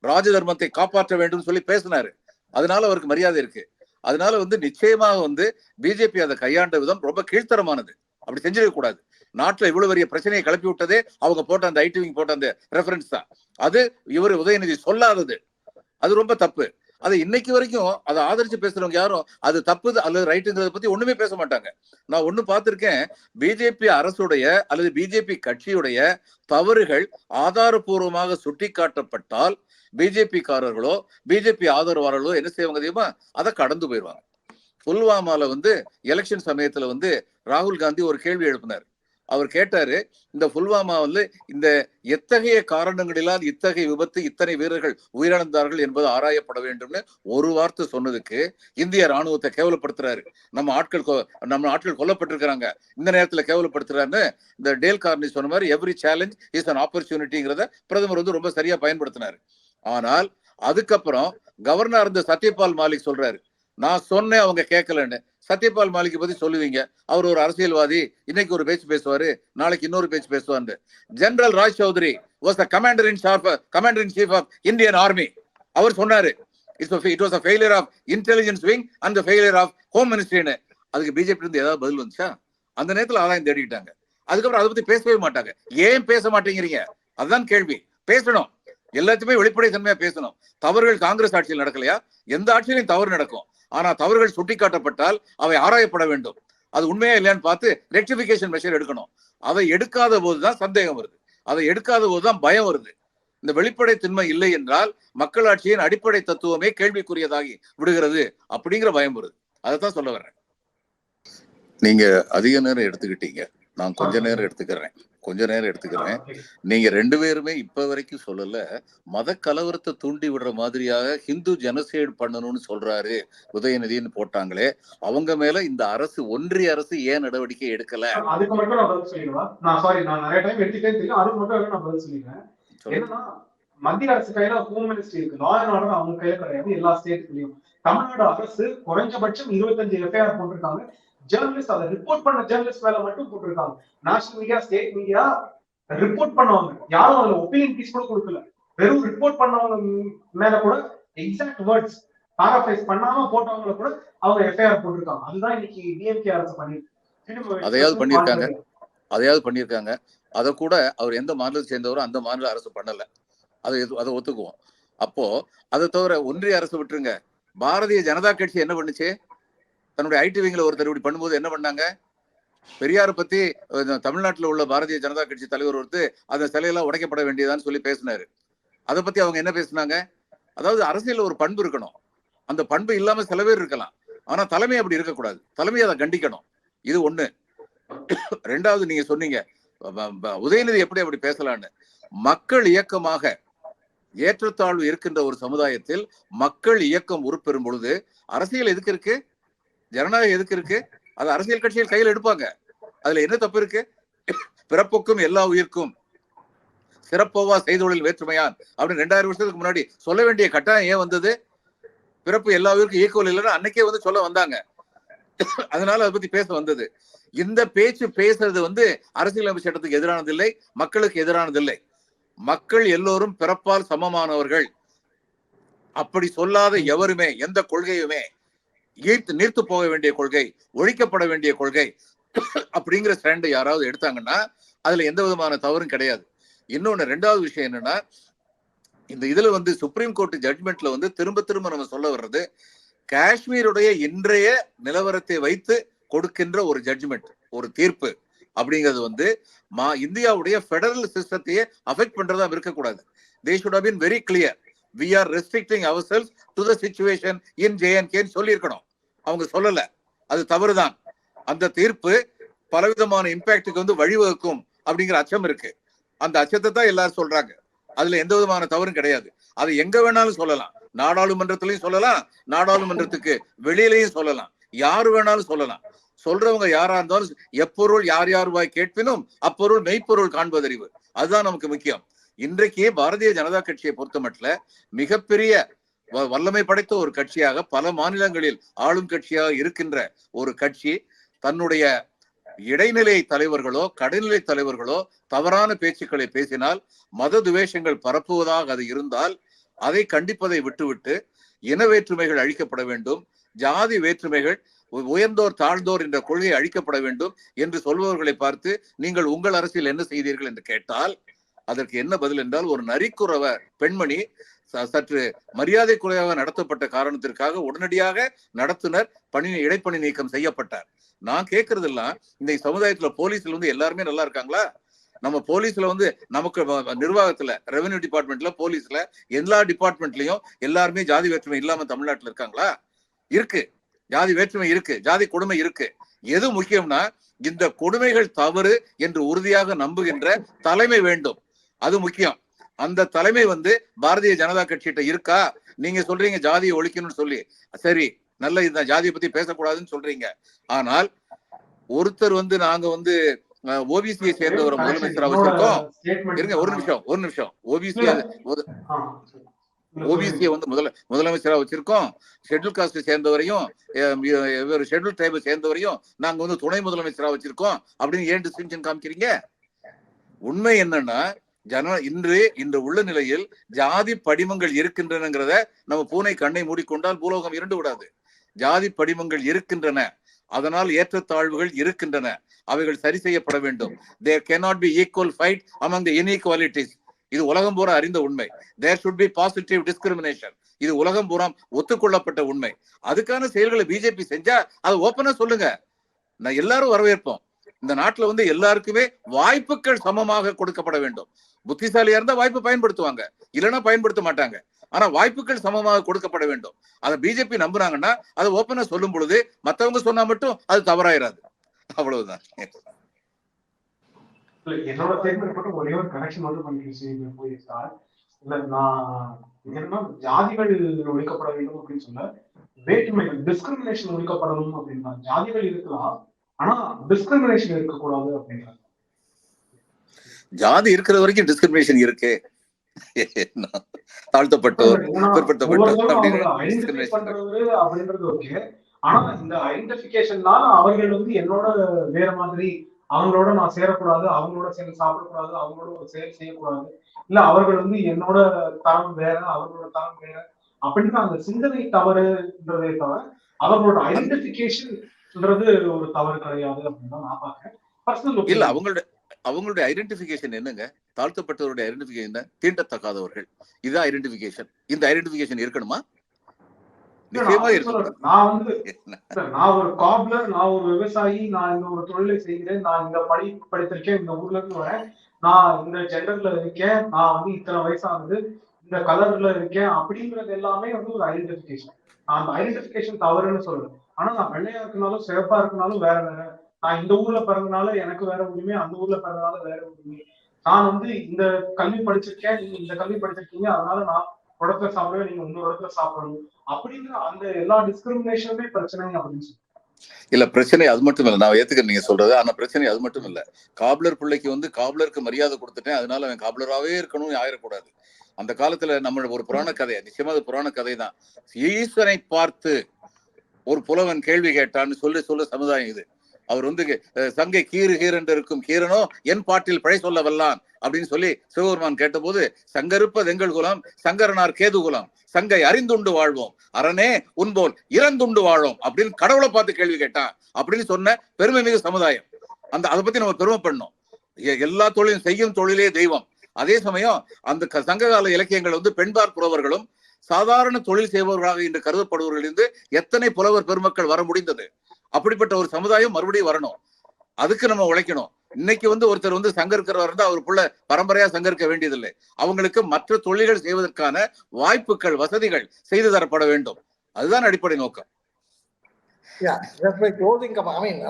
ராஜ தர்மத்தை காப்பாற்ற வேண்டும் சொல்லி பேசினாரு. அதனால அவருக்கு மரியாதை இருக்கு. அதனால வந்து நிச்சயமாக வந்து பிஜேபி அதை கையாண்ட விதம் ரொம்ப கீழ்த்தரமானது. அப்படி செஞ்சிடக் கூடாது. நாட்டுல இவ்வளவு பெரிய பிரச்சனையை கிளப்பி விட்டதே அவங்க போட்ட அந்த ஐடி விங் போட்ட அந்த ரெஃபரன்ஸ் தான். அது இவர் உதயநிதி சொல்லாதது. அது ரொம்ப தப்பு. அதை இன்னைக்கு வரைக்கும் அதை ஆதரிச்சு பேசுறவங்க யாரும் அது தப்பு அல்லது ரைட்டுங்கிறத பத்தி ஒண்ணுமே பேச மாட்டாங்க. நான் ஒண்ணு பார்த்திருக்கேன், பிஜேபி அரசுடைய அல்லது பிஜேபி கட்சியுடைய தவறுகள் ஆதாரபூர்வமாக சுட்டி காட்டப்பட்டால் பிஜேபி காரர்களோ பிஜேபி ஆதரவாளர்களோ என்ன செய்வாங்க தெரியுமா? அதை கடந்து போயிடுவாங்க. புல்வாமால வந்து எலெக்ஷன் சமயத்துல வந்து ராகுல் காந்தி ஒரு கேள்வி எழுப்பினார். அவர் கேட்டாரு, இந்த புல்வாமாவில் இந்த எத்தகைய காரணங்களிலால் இத்தகைய விபத்து, இத்தனை வீரர்கள் உயிரிழந்தார்கள் என்பது ஆராயப்பட வேண்டும்னு ஒரு வார்த்தை சொன்னதுக்கு இந்திய ராணுவத்தை கேவலப்படுத்துறாரு. நம்ம ஆட்கள் கொல்லப்பட்டிருக்கிறாங்க, இந்த நேரத்துல கேவலப்படுத்துறாருன்னு இந்த டேல் கார்னி சொன்ன மாதிரி எவ்ரி சேலஞ்ச் இஸ் அன் ஆப்பர்ச்சுனிட்டிங்கிறத பிரதமர் வந்து ரொம்ப சரியா பயன்படுத்தினாரு. ஆனால் அதுக்கப்புறம் கவர்னர் இருந்த சத்யபால் மாலிக் சொல்றாரு, நான் சொன்னேன் அவங்க கேட்கலன்னு. சத்யபால் மாலிக் பத்தி சொல்லுவீங்க, அவர் ஒரு அரசியல்வாதி, இன்னைக்கு ஒரு பேச்சு பேசுவாரு, நாளைக்கு இன்னொரு பேச்சு பேசுவாரு. General Raj Chaudhary was the commander in chief of Indian army. அவர் சொன்னாரு, it was a failure of intelligence wing and the failure of home ministry. அதுக்கு பிஜேபி இருந்து ஏதாவது பதில் வந்துச்சா? அந்த நேரத்தில் ஆதாயம் தேடிக்கிட்டாங்க. அதுக்கப்புறம் அதை பத்தி பேசவே மாட்டாங்க. ஏன் பேச மாட்டேங்கிறீங்க? அதுதான் கேள்வி. பேசணும், எல்லாத்தையுமே வெளிப்படை தன்மையா பேசணும். தவறுகள் காங்கிரஸ் ஆட்சியில் நடக்கலையா? எந்த ஆட்சியிலையும் தவறு நடக்கும். ஆனா தவறுகள் சுட்டிக்காட்டப்பட்டால் அவை ஆராயப்பட வேண்டும். அது உண்மையா இல்லையான்னு பார்த்து ரெக்டிபிகேஷன் மெஷர் எடுக்கணும். அதை எடுக்காத போதுதான் சந்தேகம் வருது, அதை எடுக்காத போதுதான் பயம் வருது. இந்த வெளிப்படைத்தன்மை இல்லை என்றால் மக்களாட்சியின் அடிப்படை தத்துவமே கேள்விக்குரியதாகி விடுகிறது அப்படிங்கிற பயம் வருது. அதைத்தான் சொல்ல வர்றேன். நீங்க அதிக நேரம் எடுத்துக்கிட்டீங்க, நான் கொஞ்ச நேரம் எடுத்துக்கிறேன். நீங்க ரெண்டு பேருமே இப்ப வரைக்கும் சொல்லல, மத கலவரத்தை தூண்டி விடுற மாதிரியாக ஹிந்து ஜெனோசைடு பண்ணணும்னு சொல்றாரு உதயநிதினு போட்டாங்களே, அவங்க மேல இந்த அரசு, ஒன்றிய அரசு ஏன் நடவடிக்கை எடுக்கல? அதுக்கு மட்டும் நான் பதில் சொல்லிடுவேன். நான் நிறைய டைம் எடுத்துட்டே தெரியும். அதுக்கு மட்டும் நான் பதில் சொல்லிடுறேன். என்னன்னா, மத்திய அரசு கையில ஹோம் மினிஸ்ட்ரி இருக்கு, லா அண்ட் ஆர்டர் அவங்க கையில கிடையாது. எல்லா ஸ்டேட்லயும் தமிழ்நாடு அரசு குறைஞ்சபட்சம் 25 எஃப்ஐஆர் போட்டிருக்காங்க. ஜேர்னலிஸ்ட், அதை ரிப்போர்ட் பண்ண ஜேர்னலிஸ்ட் மேல மட்டும் போட்டிருக்காங்க. National media, state media report பண்ணவங்க யாரும் அதுல ஒப்பீனியன் பீஸ் கூட கொடுக்கல. வெறும் ரிப்போர்ட் பண்ணவங்க மேல கூட எக்ஸாக்ட் வேர்ட்ஸ் பாராஃப்ரைஸ் பண்ணாம போட்டவங்களை கூட அவங்க எஃப்ஐஆர் போட்டிருக்காங்க. அதுதான் இன்னைக்கு டிஎம்கே அரசு பண்ணிருக்கு. அதையாவது பண்ணியிருக்காங்க. அதை கூட அவர் எந்த மாநிலத்தை சேர்ந்தவரோ அந்த மாநில அரசு பண்ணல. அதை ஒத்துக்குவோம். அப்போ அதை தவிர ஒன்றிய அரசு விட்டுருங்க, பாரதிய ஜனதா கட்சி என்ன பண்ணுச்சு? தன்னுடைய ஐடி விங்ல ஒருத்தர் இப்படி பண்ணும்போது என்ன பண்ணாங்க? பெரியார பத்தி தமிழ்நாட்டில் உள்ள பாரதிய ஜனதா கட்சி தலைவர் ஒருத்தர் அந்த சிலையெல்லாம் உடைக்கப்பட வேண்டியதான்னு சொல்லி பேசினாரு. அதை பத்தி அவங்க என்ன பேசினாங்க? அதாவது அரசியல் ஒரு பண்பு இருக்கணும், அந்த பண்பு இல்லாம சில பேர் இருக்கலாம், ஆனா தலைமை அப்படி இருக்கக்கூடாது. தலைமை அதை கண்டிக்கணும். இது ஒண்ணு. ரெண்டாவது, நீங்க சொன்னீங்க உதயநிதி எப்படி அப்படி பேசலான்னு. மக்கள் இயக்கமாக ஏற்றத்தாழ்வு இருக்கின்ற ஒரு சமுதாயத்தில் மக்கள் இயக்கம் உருப்பெறும் பொழுது அரசியல் எதுக்கு இருக்கு? ஜனநாயகம் எதுக்கு இருக்கு? அது அரசியல் கட்சிகள் கையில் எடுப்பாங்க. அதுல என்ன தப்பு இருக்கு? பிறப்புக்கும் எல்லா உயிர்க்கும் சிறப்போவா செய்தொழில் வேற்றுமையான் அப்படின்னு 2000 வருஷத்துக்கு முன்னாடி சொல்ல வேண்டிய கட்டாயம் ஏன் வந்தது? பிறப்பு எல்லா உயிர்க்கும் ஈக்குவல் இல்லைன்னா அன்னைக்கே வந்து சொல்ல வந்தாங்க. அதனால அதை பத்தி பேச வந்தது. இந்த பேச்சு பேசுறது வந்து அரசியலமைப்பு சட்டத்துக்கு எதிரானதில்லை, மக்களுக்கு எதிரானதில்லை. மக்கள் எல்லோரும் பிறப்பால் சமமானவர்கள், அப்படி சொல்லாத எவருமே எந்த கொள்கையுமே நீர்த்து போக வேண்டிய கொள்கை, ஒழிக்கப்பட வேண்டிய கொள்கை அப்படிங்கிற ஸ்டாண்டை யாராவது எடுத்தாங்கன்னா அதுல எந்த விதமான தவறும் கிடையாது. இன்னொன்னு, ரெண்டாவது விஷயம் என்னன்னா, இந்த இதுல வந்து சுப்ரீம் கோர்ட் ஜட்மெண்ட்ல வந்து திரும்ப திரும்ப நம்ம சொல்ல வர்றது, காஷ்மீருடைய இன்றைய நிலவரத்தை வைத்து கொடுக்கின்ற ஒரு ஜட்ஜ்மெண்ட், ஒரு தீர்ப்பு அப்படிங்கிறது வந்து இந்தியாவுடைய பெடரல் சிஸ்டத்தையே அஃபெக்ட் பண்றதா இருக்கக்கூடாது. They should have been very clear. We are restricting ourselves to the situation in JNK சொல்லியிருக்கணும். அவங்க சொல்லல, அது தவறுதான். அந்த தீர்ப்பு பலவிதமான இம்பாக்டுக்கு வந்து வழிவகுக்கும் அப்படிங்கிற அச்சம் இருக்கு. அந்த அச்சத்தை தான் எல்லாரும் சொல்றாங்க. அதுல எந்த விதமான தவறும் கிடையாது. அது எங்க வேணாலும் சொல்லலாம், நாடாளுமன்றத்திலையும் சொல்லலாம், நாடாளுமன்றத்துக்கு வெளியிலையும் சொல்லலாம், யாரு வேணாலும் சொல்லலாம். சொல்றவங்க யாரா இருந்தாலும் எப்பொருள் யார் யார் வாய் கேட்பினும் அப்பொருள் மெய்ப்பொருள் காண்பதறிவு, அதுதான் நமக்கு முக்கியம். இன்றைக்கு பாரதிய ஜனதா கட்சியை பொறுத்த மட்டும் மிகப்பெரிய வல்லமை படைத்த ஒரு கட்சியாக, பல மாநிலங்களில் ஆளும் கட்சியாக இருக்கின்ற ஒரு கட்சி தன்னுடைய இடைநிலை தலைவர்களோ கடைநிலை தலைவர்களோ தவறான பேச்சுக்களை பேசினால், மத துவேஷங்கள் பரப்புவதாக அது இருந்தால் அதை கண்டிப்பதை விட்டுவிட்டு இன வேற்றுமைகள் அழிக்கப்பட வேண்டும், ஜாதி வேற்றுமைகள், உயர்ந்தோர் தாழ்ந்தோர் என்ற கொள்கை அழிக்கப்பட வேண்டும் என்று சொல்பவர்களை பார்த்து நீங்கள் உங்கள் அரசியல் என்ன செய்தீர்கள் என்று கேட்டால் அதற்கு என்ன பதில் என்றால், ஒரு நரிக்குறவ பெண்மணி சற்று மரியாதை குறைவாக நடத்தப்பட்ட காரணத்திற்காக உடனடியாக நடத்துனர் இடைப்பணி நீக்கம் செய்யப்பட்டார். நான் கேட்கறது எல்லாம், இந்த சமுதாயத்துல போலீஸ்ல வந்து எல்லாருமே நல்லா இருக்காங்களா? நம்ம போலீஸ்ல வந்து நமக்கு நிர்வாகத்துல, ரெவென்யூ டிபார்ட்மெண்ட்ல, போலீஸ்ல, எல்லா டிபார்ட்மெண்ட்லயும் எல்லாருமே ஜாதி வேற்றுமை இல்லாம தமிழ்நாட்டுல இருக்காங்களா? இருக்கு, ஜாதி வேற்றுமை இருக்கு, ஜாதி கொடுமை இருக்கு. எது முக்கியம்னா, இந்த கொடுமைகள் தவறு என்று உறுதியாக நம்புகின்ற தலைமை வேண்டும், அது முக்கியம். அந்த தலைமை வந்து பாரதிய ஜனதா கட்சிகிட்ட இருக்கா? நீங்க சொல்றீங்க ஜாதியை ஒழிக்கணும்னு சொல்லி, சரி, நல்ல இந்த ஜாதியை பத்தி பேசக்கூடாதுன்னு சொல்றீங்க. ஆனால் ஒருத்தர் வந்து நாங்க வந்து ஓபிசியை சேர்ந்தவரை முதலமைச்சரா வச்சிருக்கோம். இருங்க, ஒரு நிமிஷம். ஓபிசியை வந்து முதலமைச்சரா வச்சிருக்கோம், ஷெட்யூல் காஸ்ட் சேர்ந்தவரையும் ஷெட்யூல் ட்ரைபை சேர்ந்தவரையும் நாங்க வந்து துணை முதலமைச்சரா வச்சிருக்கோம் அப்படின்னு ஏன் டிஸ்டிங்ஷன் காமிக்கிறீங்க? உண்மை என்னன்னா, இன்று உள்ள நிலையில் ஜாதி படிமங்கள் இருக்கின்றனங்கிறத நம்ம பூனை கண்ணை மூடிக்கொண்டால் பூலோகம் இரண்டு விடாது. ஜாதி படிமங்கள் இருக்கின்றன, அதனால் ஏற்றத்தாழ்வுகள் இருக்கின்றன, அவைகள் சரி செய்யப்பட வேண்டும். There cannot be equal fight among the inequalities. இது உலகம் பூரா அறிந்த உண்மை. There should be positive discrimination. இது உலகம் பூரா ஒத்துக்கொள்ளப்பட்ட உண்மை. அதுக்கான செயல்களை பிஜேபி செஞ்சா அதை ஓப்பனா சொல்லுங்க, நான் எல்லாரும் வரவேற்போம். இந்த நாட்டுல வந்து எல்லாருக்குமே வாய்ப்புகள் சமமாக கொடுக்கப்பட வேண்டும். புத்திசாலியா இருந்தா வாய்ப்பு பயன்படுத்துவாங்க, இல்லைன்னா பயன்படுத்த மாட்டாங்க. ஆனா வாய்ப்புகள் சமமாக கொடுக்கப்பட வேண்டும். அதை பிஜேபி நம்புறாங்கன்னா அதை ஓப்பனா சொல்லும் பொழுது மத்தவங்க சொன்னா மட்டும் அது தவறாயிராது. அவ்வளவுதான். என்னோட ஸ்டேட்மெண்ட் மட்டும் ஒரே ஒரு கனெக்ஷன் வந்து பண்ணிக்கிறேன். இல்ல, நான் என்னன்னா ஜாதிகள் ஒழிக்கப்பட வேண்டும் அப்படின்னு சொல்ல, வேற்றுமைகள், டிஸ்கிரிமினேஷன் ஒழிக்கப்படணும் அப்படின்னா, ஜாதிகள் இருக்கலாம் ஆனா டிஸ்கிரிமினேஷன் இருக்கக்கூடாது அப்படின்றாங்க. ஜாதி இருக்கிற வரைக்கும் டிஸ்கிரிமினேஷன் இருக்கு. தாழ்த்தப்பட்டோர், அப்படின்றது ஓகே. ஆனா இந்த ஐடென்டிஃபிகேஷன்னால அவர்கள் வந்து என்னோட வேற மாதிரி, அவங்களோட நான் சேரக்கூடாது, அவங்களோட சேர்ந்து சாப்பிடக்கூடாது, அவங்களோட ஒரு செயல் செய்யக்கூடாது, இல்ல அவர்கள் வந்து என்னோட தரம் வேற, அவர்களோட தரம் வேற அப்படின்ற அந்த சிந்தனை தவறுன்றதே தவிர அவர்களோட ஐடென்டிஃபிகேஷன்ன்றது ஒரு தவறு கிடையாது அப்படின்னு தான் நான் பாக்குறேன். இல்ல, அவங்களுடைய ஐடென்டிபிகேஷன் என்னங்க? தாழ்த்தப்பட்டவருடைய ஐடென்டிபிகேஷன் தீண்டத்தக்காதவர்கள், இதுதான் ஐடென்டிபிகேஷன். இந்த ஐடென்டிபிகேஷன் இருக்கணுமா? நான் ஒரு காப்லர், நான் ஒரு விவசாயி, நான் இந்த ஒரு தொழிலை செய்கிறேன், நான் இந்த படித்திருக்கேன், இந்த ஊர்ல இருந்து வரேன், நான் இந்த ஜெண்டர்ல இருக்கேன், நான் வந்து இத்தனை வயசாகுது, இந்த கலர்ல இருக்கேன் அப்படிங்கிறது எல்லாமே வந்து ஒரு ஐடென்டிபிகேஷன். நான் அந்த ஐடென்டிபிகேஷன் தவறுன்னு சொல்றேன். ஆனா நான் வெள்ளையா இருக்கனாலும் சிறப்பா இருக்கனாலும் வேற வேற, நான் இந்த ஊர்ல பிறந்தனால எனக்கு வேற உரிமை, அந்த ஊர்ல பிறந்தனால வேற உரிமை, நான் வந்து இந்த கல்வி படிச்சிருக்கேன், நீங்க இந்த கல்வி படிச்சிருக்கீங்க, அதனால நான் இடத்துல சாப்பிடுவேன், நீங்க இன்னொரு இடத்துல சாப்பிடணும் அப்படிங்கிற அந்த எல்லா டிஸ்கிரிமினேஷனுமே பிரச்சனை அப்படின்னு சொல்லி. இல்ல, பிரச்சனை அது மட்டும் இல்ல, நான் ஏத்துக்கிறேன் நீங்க சொல்றது. ஆனா பிரச்சனை அது மட்டும் இல்ல. காப்லர் பிள்ளைக்கு வந்து காப்லருக்கு மரியாதை கொடுத்துட்டேன், அதனால அவன் காப்லராகவே இருக்கணும்னு ஆயிடக்கூடாது. அந்த காலத்துல நம்ம ஒரு புராண கதை, நிச்சயமா அது புராண கதை தான். ஈஸ்வரனை பார்த்து ஒரு புலவன் கேள்வி கேட்டான்னு சொல்லி சமுதாயம் இது. அவர் வந்து சங்கை கீறு கீரென்று இருக்கும் கீரனோ என் பாட்டில் பிழை சொல்ல வல்லான் அப்படின்னு சொல்லி சிவபெருமான் கேட்டபோது, சங்கருப்பது எங்கள் குலம் சங்கரனார் கேது குலம் சங்கை அறிந்துண்டு வாழ்வோம் அரணே உன்போல் இறந்துண்டு வாழும் அப்படின்னு கடவுளை பார்த்து கேள்வி கேட்டான் அப்படின்னு சொன்ன பெருமை மிகு சமுதாயம். அதை பத்தி நம்ம பெருமை பண்ணோம். எல்லா தொழிலும் செய்யும் தொழிலே தெய்வம். அதே சமயம் அந்த சங்ககால இலக்கியங்கள் வந்து பெண்பார் புலவர்களும் சாதாரண தொழில் செய்பவர்களாக இன்று கருதப்படுபவர்களிருந்து எத்தனை புலவர் பெருமக்கள் வர முடிந்தது. அப்படிப்பட்ட ஒரு சமுதாயம் மறுபடியும் வரணும். அதுக்கு நம்ம உழைக்கணும். இன்னைக்கு வந்து ஒருத்தர் வந்து சங்கருக்கிறவர் இருந்தா அவர் புள்ள பரம்பரையா சங்கரிக்க வேண்டியதில்லை. அவங்களுக்கு மற்ற தொழில்கள் செய்வதற்கான வாய்ப்புகள் வசதிகள் செய்து தரப்பட வேண்டும். அதுதான் அடிப்படை நோக்கம்.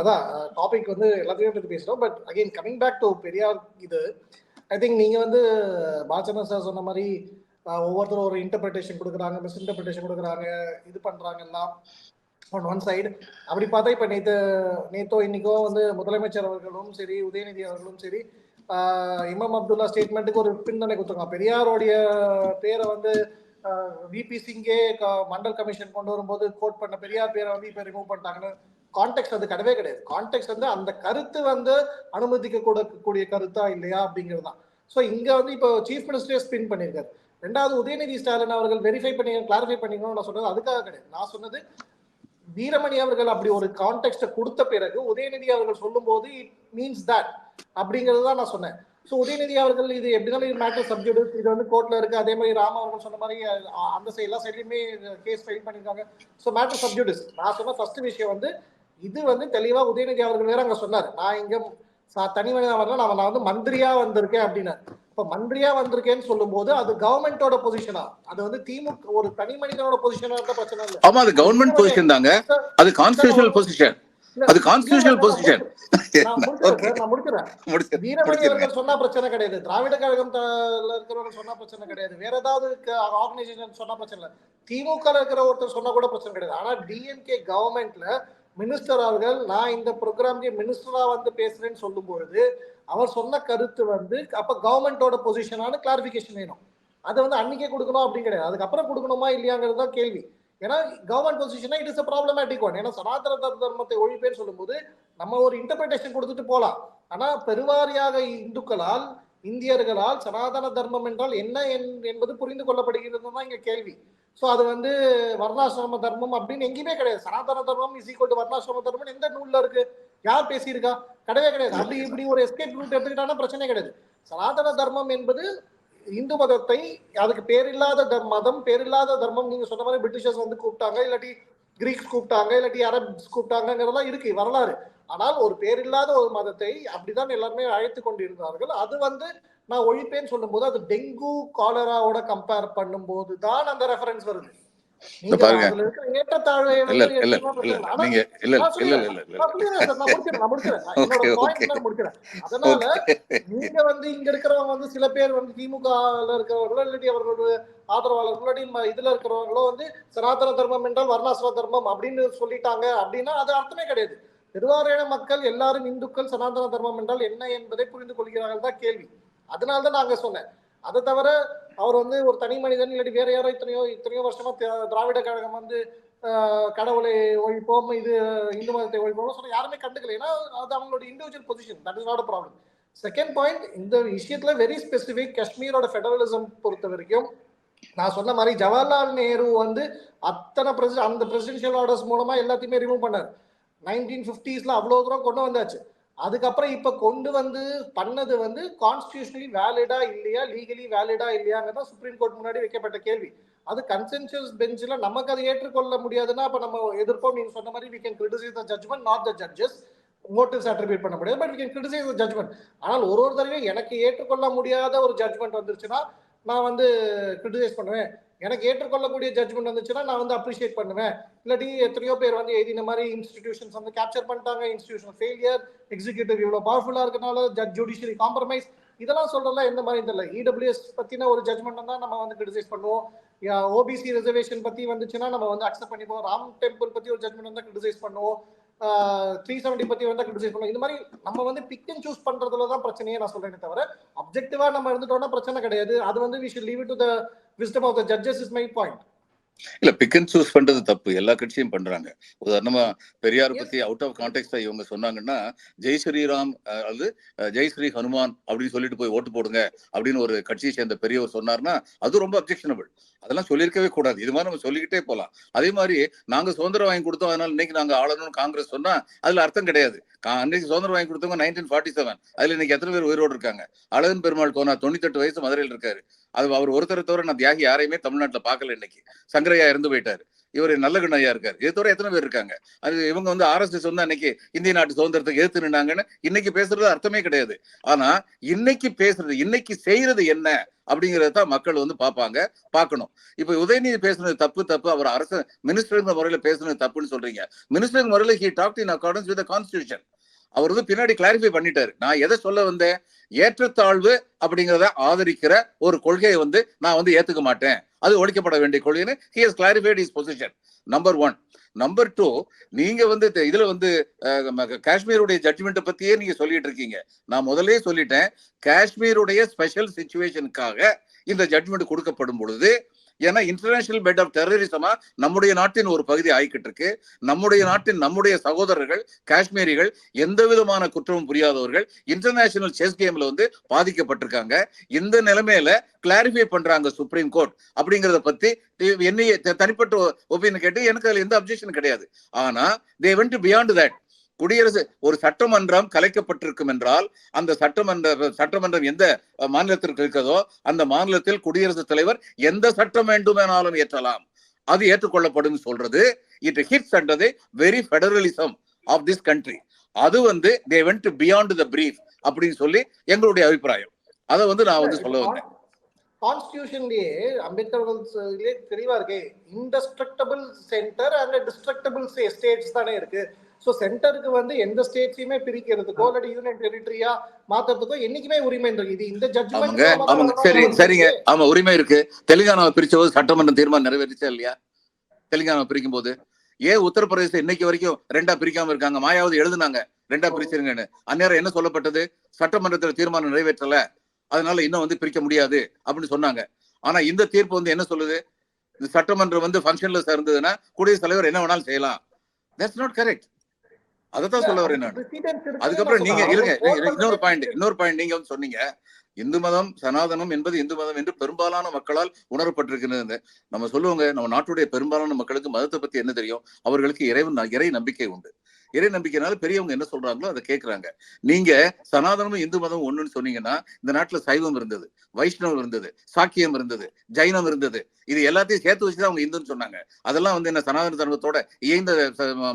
அதான் டாபிக் வந்து எல்லாத்தையும் பத்தி பேசுறோம். But again coming back to Periyar, இது ஐ திங்க் நீங்க வந்து பாலச்சந்திரன் சார் சொன்ன மாதிரி ஒவ்வொருத்தரும் ஒரு இன்டர்பிரிட்டேஷன் கொடுக்குறாங்க, மிஸ் இன்டர்பிரிட்டேஷன் கொடுக்குறாங்க, இது பண்றாங்கன்னா ஆன் ஒன் சைடு. அப்படி பார்த்தா இப்போ நேத்தோ இன்னைக்கோ வந்து முதலமைச்சர் அவர்களும் சரி, உதயநிதி அவர்களும் சரி, இமாம் அப்துல்லா ஸ்டேட்மெண்ட்டுக்கு ஒரு பின்னணி கொடுத்துருக்காங்க. பெரியாரோடைய பேரை வந்து விபி சிங்கே மண்டல் கமிஷன் கொண்டு வரும்போது கோட் பண்ண பெரியார் பேரை வந்து இப்போ ரிமூவ் பண்ணிட்டாங்கன்னு. கான்டெக்ட் அது கிடையவே கிடையாது. கான்டெக்ட் வந்து அந்த கருத்து வந்து அனுமதிக்க கூடிய கருத்தா இல்லையா அப்படிங்கிறது தான். ஸோ இங்க வந்து இப்போ சீஃப் மினிஸ்டரே ஸ்பின் பண்ணியிருக்காரு. ரெண்டாவது உதயநிதி ஸ்டாலின் அவர்கள் வெரிஃபை பண்ணி கிளாரிஃபை பண்ணிக்கணும்னு நான் சொன்னது அதுக்காக கிடையாது. நான் சொன்னது வீரமணி அவர்கள் அப்படி ஒரு கான்டெக்ட கொடுத்த பிறகு உதயநிதி அவர்கள் சொல்லும் போது இட் மீன்ஸ் தட் அப்படிங்கிறது தான் நான் சொன்னேன். ஸோ உதயநிதி அவர்கள் இது எப்படினாலும் மேட்டர் சப்ஜெக்ட், இது வந்து கோர்ட்ல இருக்கு. அதே மாதிரி ராம அவர்கள் சொன்ன மாதிரி அந்த சைடு எல்லா சைட்லயுமே கேஸ் ஃபைல் பண்ணிருக்காங்க. So matter subject. நான் சொன்ன ஃபர்ஸ்ட் விஷயம் வந்து இது வந்து தெளிவா உதயநிதி அவர்கள் வேற அங்க சொன்னார், நான் இங்க தனி மனிதனா வரல, நான் வந்து மந்திரியா வந்திருக்கேன் அப்படின்னு. இப்ப மந்திரியா வந்திருக்கேன்னு சொல்லும் போது அது கவர்மெண்டோட பொசிஷனா, அது வந்து திமுக ஒரு தனி மனிதனோட பொசிஷனா இருந்தா பிரச்சனை இல்லை. ஆமா, அது கவர்மெண்ட் பொசிஷன் தாங்க. அது கான்ஸ்டிடியூஷனல் பொசிஷன். அது கான்ஸ்டிடியூஷனல் பொசிஷன். நான் முடிக்கிறேன். வீரமணி அவர்கள் சொன்னா பிரச்சனை கிடையாது, திராவிட கழகத்துல இருக்கிறவங்க சொன்னா பிரச்சனை கிடையாது, வேற ஏதாவது ஆர்கனைசேஷன் சொன்னா பிரச்சனை இல்லை, திமுக இருக்கிற ஒருத்தர் சொன்னா கூட பிரச்சனை கிடையாது. ஆனா டிஎம்கே கவர்மெண்ட்ல மினிஸ்டர் அவர்கள் நான் இந்த ப்ரோக்ராம்க்கு மினிஸ்டரா வந்து பேசுறேன்னு சொல்லும் பொழுது அவர் சொன்ன கருத்து வந்து அப்ப கவர்மெண்டோட பொசிஷனான கிளாரிபிகேஷன் வேணும். அதை வந்து அன்னைக்கே கொடுக்கணும் அப்படின்னு கிடையாது, அதுக்கப்புறம் கொடுக்கணுமா இல்லையாங்கிறது தான் கேள்வி. ஏன்னா கவர்மெண்ட் பொசிஷனா it is a problematic one. ஏன்னா சனாதன தர்மத்தை ஒழிப்பேன்னு சொல்லும்போது நம்ம ஒரு இன்டர்பிரேஷன் கொடுத்துட்டு போகலாம். ஆனா பெருவாரியாக இந்துக்களால் இந்தியர்களால் சனாதன தர்மம் என்றால் என்ன என்பது புரிந்து கொள்ளப்படுகிறது தான் இங்க கேள்வி. ஸோ அது வந்து வர்ணாசிரம தர்மம் அப்படின்னு எங்கேயுமே கிடையாது. சனாதன தர்மம் இஸ் ஈக்குவல் டு வர்ணாசிரம தர்மம் எந்த நூல்ல இருக்கு? யார் பேசியிருக்கா? கிடையவே கிடையாது. அப்படி இப்படி ஒரு எஸ்கேப் ரூட் எடுத்துக்கிட்டாலும் பிரச்சனை கிடையாது. சனாதன தர்மம் என்பது இந்து மதத்தை, அதுக்கு பேரில்லாத மதம், பேரில்லாத தர்மம். நீங்க சொன்ன மாதிரி பிரிட்டிஷர்ஸ் வந்து கூப்பிட்டாங்க, இல்லாட்டி கிரீக்ஸ் கூப்பிட்டாங்க, இல்லாட்டி அரப்ஸ் கூப்பிட்டாங்கிறதெல்லாம் இருக்கு வரலாறு. ஆனால் ஒரு பேரில்லாத ஒரு மதத்தை அப்படிதான் எல்லாருமே அழைத்து கொண்டிருந்தார்கள். அது வந்து நான் ஒழிப்பேன்னு சொல்லும் போது அது டெங்கு காலராவோட கம்பேர் பண்ணும் போது தான் அந்த ரெஃபரன்ஸ் வருது. அதனால நீங்க வந்து இங்க இருக்கிறவங்க வந்து சில பேர் வந்து திமுகல இருக்கிறவர்களோ இல்லாட்டி அவர்களுடைய ஆதரவாளர்களோ இதுல இருக்கிறவங்களோ வந்து சனாதன தர்மம் என்றால் வர்ணாசிரம தர்மம் அப்படின்னு சொல்லிட்டாங்க அப்படின்னா அது அர்த்தமே கிடையாது. பெருவாரியான மக்கள் எல்லாரும் இந்துக்கள் சனாதன தர்மம் என்றால் என்ன என்பதை புரிந்து கொள்கிறார்கள் தான் கேள்வி. அதனால்தான் நாங்க சொன்னேன். அதை தவிர அவர் வந்து ஒரு தனி மனிதன் இல்லாட்டி வேற யாரோ இத்தனையோ வருஷமா திராவிட கழகம் வந்து கடவுளை ஒழிப்போம், இது இந்து மதத்தை ஒழிப்போம் சொன்னா யாருமே கண்டுக்கல. ஏன்னா அது அவங்களோட individual position. That is not a problem. Second point, இந்த விஷயத்துல வெரி ஸ்பெசிபிக் காஷ்மீரோட ஃபெடரலிசம் பொறுத்த வரைக்கும் நான் சொன்ன மாதிரி ஜவஹர்லால் நேரு வந்து அத்தனை அந்த பிரசிடென்ஷியல் ஆர்டர்ஸ் மூலமா எல்லாத்தையுமே ரிமூவ் பண்ணார். 1950s அவ்வளவு தூரம் கொண்டு வந்தாச்சு. அதுக்கப்புறம் இப்ப கொண்டு வந்து பண்ணது வந்து கான்ஸ்டிடியூஷனலி வேலிடா இல்லையா, லீகலி வேலிடா இல்லையாங்கிறதா சுப்ரீம் கோர்ட் முன்னாடி வைக்கப்பட்ட கேள்வி. அது கன்சென்சஸ் பெஞ்சில் நமக்கு அதை ஏற்றுக்கொள்ள முடியாதுன்னா அப்ப நம்ம எதிர்ப்போம். நீங்க சொன்ன மாதிரி we can criticize the judgment, not the judges. Motives attribute பண்ண முடியாது, but we can criticize the judgment. ஆனால் ஒரு தடவையும் எனக்கு ஏற்றுக்கொள்ள முடியாத ஒரு ஜட்ஜ்மெண்ட் வந்துருச்சுன்னா நான் வந்து கிரிட்டிசைஸ் பண்ணுவேன், எனக்கு ஏற்றுக்கொள்ளக்கூடிய ஜட்ஜ்மெண்ட் வந்துச்சுன்னா நான் வந்து அப்ரிஷியேட் பண்ணுவேன். இல்லாட்டி எத்தனையோ பேர் வந்து எழுதின மாதிரி இன்ஸ்டிடியூஷன்ஸ் வந்து கேப்சர் பண்ணிட்டாங்க, இன்ஸ்டிடியூஷன் ஃபெயிலியர், எக்ஸிக்யூட்டிவ் இவ்வளவு பவர்ஃபுல்லா இருக்கனால ஜுடிஷியரி காம்ப்ரமைஸ், இதெல்லாம் சொல்றதுல எந்த மாதிரி தெரியல. இடபிள்யூஎஸ் பத்தின ஒரு ஜட்ஜ்மெண்ட் தான் நம்ம வந்து கிரிட்டிசைஸ் பண்ணுவோம். ஓபிசி ரிசர்வேஷன் பத்தி வந்துச்சுன்னா நம்ம வந்து அக்செப்ட் பண்ணிப்போம். ராம் டெம்பிள் பத்தி ஒரு ஜட்ஜ்மெண்ட் வந்து கிரிட்டிசைஸ் பண்ணுவோம். 370 பத்தி வந்து கிரிட்டிசைஸ் பண்ணுவோம். இந்த மாதிரி நம்ம வந்து பிக் அண்ட் சூஸ் பண்றதுல தான் பிரச்சனையே நான் சொல்றேனே தவிர அப்ஜெக்டிவா நம்ம இருந்துட்டோம்னா பிரச்சனை கிடையாது. அது வந்து we should leave it to the wisdom of the judges is my point. இல்ல பிக் அண்ட் சூஸ் பண்றது தப்பு, எல்லா கட்சியும் பண்றாங்க. உதாரணமா பெரியார் பத்தி அவுட் ஆஃப் கான்டெக்ஸ்டா இவங்க சொன்னாங்கன்னா, ஜெய் ஸ்ரீராம் அல்லது ஜெய் ஸ்ரீ ஹனுமான் அப்படின்னு சொல்லிட்டு போய் ஓட்டு போடுங்க அப்படின்னு ஒரு கட்சியை சேர்ந்த பெரியவர் சொன்னார்னா அது ரொம்ப அப்ஜெக்ஷனபிள். அதெல்லாம் சொல்லியிருக்கவே கூடாது. இது மாதிரி நம்ம சொல்லிக்கிட்டே போலாம். அதே மாதிரி நாங்க சுதந்திரம் வாங்கி கொடுத்தோம் அதனால இன்னைக்கு நாங்க ஆளணும்னு காங்கிரஸ் சொன்னா அதுல அர்த்தம் கிடையாது. அன்னைக்கு சுதந்திரம் வாங்கி கொடுத்தவங்க 1947, அதுல இன்னைக்கு எத்தனை பேர் உயிரோடு இருக்காங்க? அழகன் பெருமாள் கோனா 98 வயசு மதுரையில் இருக்காரு. அது அவர் ஒருத்தரை தவிர நான் தியாகி யாரையுமே தமிழ்நாட்டுல பார்க்கல. இன்னைக்கு சங்கரையா இறந்து போயிட்டாரு. இவர் நல்ல கண்ணையா இருக்காரு. இது தவிர எத்தனை பேர் இருக்காங்க? அது இவங்க வந்து RSS வந்து அன்னைக்கு இந்திய நாட்டு சுதந்திரத்துக்கு எதிர்த்து நின்னாங்கன்னு இன்னைக்கு பேசுறது அர்த்தமே கிடையாது. ஆனா இன்னைக்கு பேசுறது, இன்னைக்கு செய்யறது என்ன அப்படிங்கறத தான் மக்கள் வந்து பார்ப்பாங்க, பார்க்கணும். இப்ப உதயநிதி பேசுனது தப்பு. அவர் அரசு மினிஸ்டர் முறையில பேசுனது தப்புன்னு சொல்றீங்க. மினிஸ்டர் முறையில he talked in accordance with the constitution. அவர் வந்து பின்னாடி கிளாரிஃபை பண்ணிட்டாரு. நான் எதை சொல்ல வந்தேன், ஏற்றத்தாழ்வு அப்படிங்கிறத ஆதரிக்கிற ஒரு கொள்கையை வந்து நான் வந்து ஏத்துக்க மாட்டேன், அது ஒழிக்கப்பட வேண்டிய கொள்கைன்னு he has clarified his position. Number 1. Number 2, நீங்க வந்து இதுல வந்து காஷ்மீருடைய ஜட்ஜ்மெண்ட் பத்தியே நீங்க சொல்லிட்டு இருக்கீங்க. நான் முதலே சொல்லிட்டேன், காஷ்மீருடைய ஸ்பெஷல் சிச்சுவேஷனுக்காக இந்த ஜட்ஜ்மெண்ட் கொடுக்கப்படும் பொழுது, ஏன்னா இன்டர்நேஷனல் பெட் ஆஃப் டெரரிசமா நம்முடைய நாட்டின் ஒரு பகுதி ஆகிக்கிட்டு இருக்கு. நம்முடைய சகோதரர்கள் காஷ்மீரிகள் எந்த விதமான குற்றமும் புரியாதவர்கள் இன்டர்நேஷனல் செஸ் கேம்ல வந்து பாதிக்கப்பட்டிருக்காங்க. இந்த நிலைமையில கிளாரிஃபை பண்றாங்க சுப்ரீம் கோர்ட் அப்படிங்கறத பத்தி என்னைய தனிப்பட்ட ஒப்பீனியன் கேட்டு எனக்கு அதுல எந்த அப்ஜெக்ஷன் கிடையாது. ஆனா they went beyond that. குடியரசு ஒரு சட்டமன்றம் கலைக்கப்பட்டிருக்கும் என்றால் அந்த சட்டமன்றம் எந்த மாநிலத்திற்கு இருக்கிறதோ அந்த மாநிலத்தில் குடியரசுத் தலைவர் எந்த சட்டம் வேண்டுமானாலும் ஏற்றலாம், அது ஏற்றுக்கொள்ளப்படும் சொல்றது. It hits under the very federalism of this country. அது வந்து they went beyond the brief அப்படின்னு சொல்லி எங்களுடைய அபிப்பிராயம். அதை வந்து நான் வந்து சொல்ல வந்தேன். கான்ஸ்டிடியூஷன்லயே அம்பேத்கர் அவர்களே தெளிவா இருக்கு, இன்டஸ்ட்ரக்டபிள் சென்டர் அண்ட் டிஸ்ட்ரக்டபிள் ஸ்டேட்ஸ் தானே இருக்கு. சோ சென்டருக்கு வந்து எந்த ஸ்டேட்ஸையுமே பிரிக்கிறதுக்கோ இல்லாட்டி யூனியன் டெரிட்டரியா மாத்துறதுக்கோ என்னைக்குமே உரிமை இருக்கு. இது இந்த ஜட்ஜ்மெண்ட் சரிங்க, ஆமா உரிமை இருக்கு. தெலுங்கானாவை பிரிச்ச போது சட்டமன்றம் தீர்மானம் நிறைவேறிச்சா இல்லையா? தெலுங்கானாவை பிரிக்கும் போது ஏன் உத்தரப்பிரதேசம் இன்னைக்கு வரைக்கும் 2ஆ பிரிக்காம இருக்காங்க? மாயாவது எழுதுனாங்க 2ஆ பிரிச்சிருங்கன்னு. அந்நேரம் என்ன சொல்லப்பட்டது? சட்டமன்றத்தில் தீர்மானம் நிறைவேற்றல, அதனால இன்னும் வந்து பிரிக்க முடியாது அப்படின்னு சொன்னாங்க. ஆனா இந்த தீர்ப்பு வந்து என்ன சொல்லுது? இந்த சட்டமன்றம் வந்து ஃபங்க்ஷன்லெஸ் இருந்ததுன்னா குடியரசுத் தலைவர் என்ன வேணாலும் செய்யலாம். That's not correct. அதத்தான் சொல்ல வரேன் நான். அதுக்கப்புறம் நீங்க இருங்க, இன்னொரு பாயிண்ட் நீங்க வந்து சொன்னீங்க, இந்து மதம் சனாதனம் என்பது இந்து மதம் என்று பெரும்பாலான மக்களால் உணரப்பட்டிருக்கிறது. நம்ம சொல்லுவாங்க, நம்ம நாட்டுடைய பெரும்பாலான மக்களுக்கு மதத்தை பத்தி என்ன தெரியும்? அவர்களுக்கு இறை நம்பிக்கை உண்டு. இறை நம்பிக்கைனால பெரியவங்க என்ன சொல்றாங்களோ அதை கேட்கறாங்க. நீங்க சனாதனமும் இந்து மதம் ஒண்ணுன்னு சொன்னீங்கன்னா இந்த நாட்டுல சைவம் இருந்தது, வைஷ்ணவம் இருந்தது, சாக்கியம் இருந்தது, ஜைனம் இருந்தது. இது எல்லாத்தையும் சேர்த்து வச்சுதான் அவங்க இந்துன்னு சொன்னாங்க. அதெல்லாம் வந்து என்ன சனாதன தர்மத்தோட இயைந்த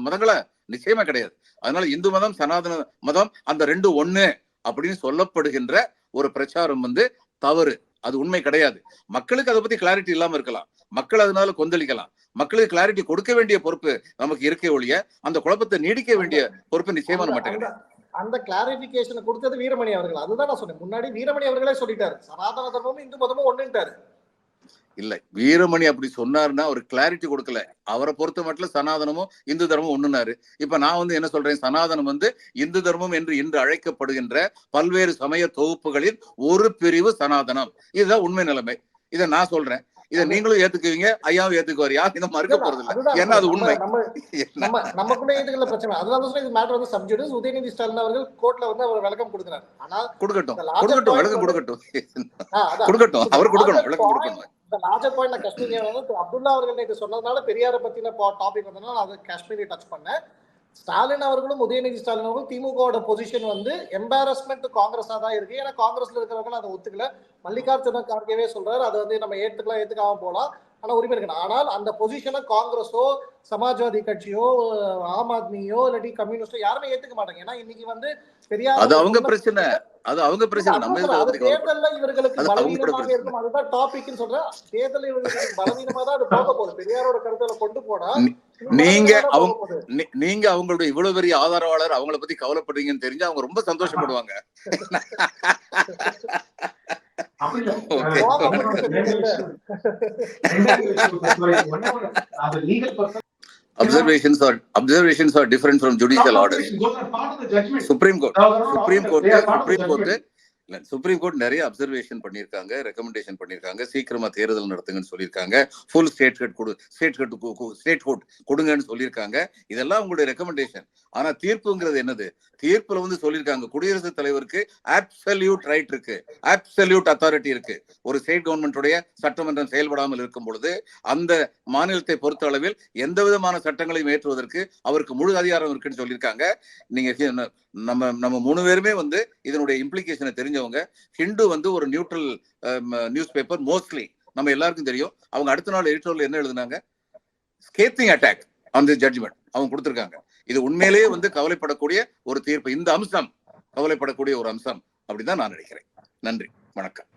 மதங்களா? நிச்சயமா கிடையாது. அதனால இந்து மதம் சனாதன மதம் அந்த 2 ஒண்ணு அப்படின்னு சொல்லப்படுகின்ற ஒரு பிரச்சாரம் வந்து தவறு. அது உண்மை கிடையாது. மக்களுக்கு அதை பத்தி கிளாரிட்டி இல்லாம இருக்கலாம், மக்கள் அதனால கொந்தளிக்கலாம். மக்களுக்கு கிளாரிட்டி கொடுக்க வேண்டிய பொறுப்பு நமக்கு இருக்கே ஒழிய அந்த குழப்பத்தை நீடிக்க வேண்டிய பொறுப்பு நிச்சயமா நம்மகிட்ட கிடையாது. அந்த கிளாரிபிகேஷன் கொடுத்தது வீரமணி அவர்கள். அதுதான் நான் சொன்னேன். முன்னாடி வீரமணி அவர்களே சொல்லிட்டாரு, சனாதன தர்மமும் இந்து மதமும் ஒண்ணுட்டாரு. இல்ல, வீரமணி அப்படி சொன்னாருன்னா அவர் கிளாரிட்டி கொடுக்கல. அவரை பொறுத்த மட்டும் சனாதனமும் இந்து தர்மம் ஒண்ணுனாரு. இப்ப நான் வந்து என்ன சொல்றேன், சனாதனம் வந்து இந்து தர்மம் என்று இன்று அழைக்கப்படுகின்ற பல்வேறு சமய தொகுப்புகளில் ஒரு பிரிவு சனாதனம். இதுதான் உண்மை நிலைமை. இதை நான் சொல்றேன். இதை நீங்களும் ஏத்துக்குவீங்க, ஐயாவும் ஏத்துக்குவார். யார் இதை மறுக்க போறது இல்லை. ஏன்னா அது உண்மை. நமக்குள்ள ஏத்துக்கல பிரச்சனை. அதனால இது மேட்டர் வந்து சப்ஜெக்ட். உதயநிதி ஸ்டாலின் அவர்கள் கோர்ட்ல வந்து அவர் விளக்கம் கொடுக்கிறார். ஆனா கொடுக்கட்டும், விளக்கம் கொடுக்கட்டும். அவர் கொடுக்கணும், விளக்கம் கொடுக்கணும். இந்த லார்ஜர் பாயிண்ட் நான் காஷ்மீரியா வந்து அப்துல்லா அவர்கள் நேற்று சொன்னதுனால பெரியார பத்தின டாபிக் வந்ததுனால அதை காஷ்மீரி டச் பண்ணேன். ஸ்டாலின் அவர்களும் உதயநிதி ஸ்டாலின் அவர்களும் திமுகவோட பொசிஷன் வந்து எம்பாரஸ்மெண்ட் காங்கிரஸா தான் இருக்கு. ஏன்னா காங்கிரஸ்ல இருக்கிறவங்க அதை ஒத்துக்கல. மல்லிகார்ஜுன கார்கேவே சொல்றாரு அதை வந்து நம்ம ஏத்துக்காம போலாம், ஆனா உரிமை இருக்கு. ஆனால் அந்த பொசிஷனை காங்கிரஸோ சமாஜ்வாதி கட்சியோ ஆம் ஆத்மியோ இல்லாட்டி கம்யூனிஸ்டோ யாருமே ஏத்துக்க மாட்டாங்க. ஏன்னா இன்னைக்கு வந்து பெரியார் அது அவங்க பிரச்சனை. தேர்தல்ல இவர்களுக்கு பலவீனமாக இருக்கும். அதுதான் டாபிக்னு சொல்றேன். தேர்தல் இவர்களுக்கு பலவீனமா தான் அது போக போகுது. பெரியாரோட கருத்துல கொண்டு போனா நீங்க அவங்களுடைய இவ்வளவு பெரிய ஆதரவாளர், அவங்கள பத்தி கவலைப்படுறீங்கன்னு தெரிஞ்சு அவங்க ரொம்ப சந்தோஷப்படுவாங்க. Observations are different from judicial orders. Supreme Court இல்ல சுப்ரீம் கோர்ட் நிறைய அப்சர்வேஷன் பண்ணியிருக்காங்க, ரெக்கமெண்டேஷன் பண்ணியிருக்காங்க, சீக்கிரமா தேர்தல் நடத்துங்கன்னு சொல்லியிருக்காங்க, ஃபுல் ஸ்டேட் கோர்ட் கொடுங்கன்னு சொல்லியிருக்காங்க. இதெல்லாம் உங்களுடைய ரெக்கமெண்டேஷன். ஆனா தீர்ப்புங்கிறது என்னது? தீர்ப்புல வந்து சொல்லியிருக்காங்க குடியரசுத் தலைவருக்கு அப்சல்யூட் ரைட் இருக்கு, அப்சல்யூட் அத்தாரிட்டி இருக்கு. ஒரு ஸ்டேட் கவர்மெண்ட்டுடைய சட்டமன்றம் செயல்படாமல் இருக்கும் பொழுது அந்த மாநிலத்தை பொறுத்த அளவில் எந்த விதமான சட்டங்களையும் ஏற்றுவதற்கு அவருக்கு முழு அதிகாரம் இருக்குன்னு சொல்லியிருக்காங்க. நீங்க நம்ம 3 பேருமே வந்து இதனுடைய இம்ப்ளிகேஷனை தெரிஞ்சவங்க. ஹிந்து வந்து ஒரு நியூட்ரல் நியூஸ் பேப்பர் மோஸ்ட்லி நம்ம எல்லாருக்கும் தெரியும். அவங்க அடுத்த நாள் எடிட்டோரியல் என்ன எழுதுனாங்க? ஸ்கேத்திங் அட்டாக் ஆன் தி ஜட்ஜ்மெண்ட் அவங்க கொடுத்திருக்காங்க. இது உண்மையிலேயே வந்து கவலைப்படக்கூடிய ஒரு தீர்ப்பு. இந்த அம்சம் கவலைப்படக்கூடிய ஒரு அம்சம் அப்படிதான் நான் நினைக்கிறேன். நன்றி, வணக்கம்.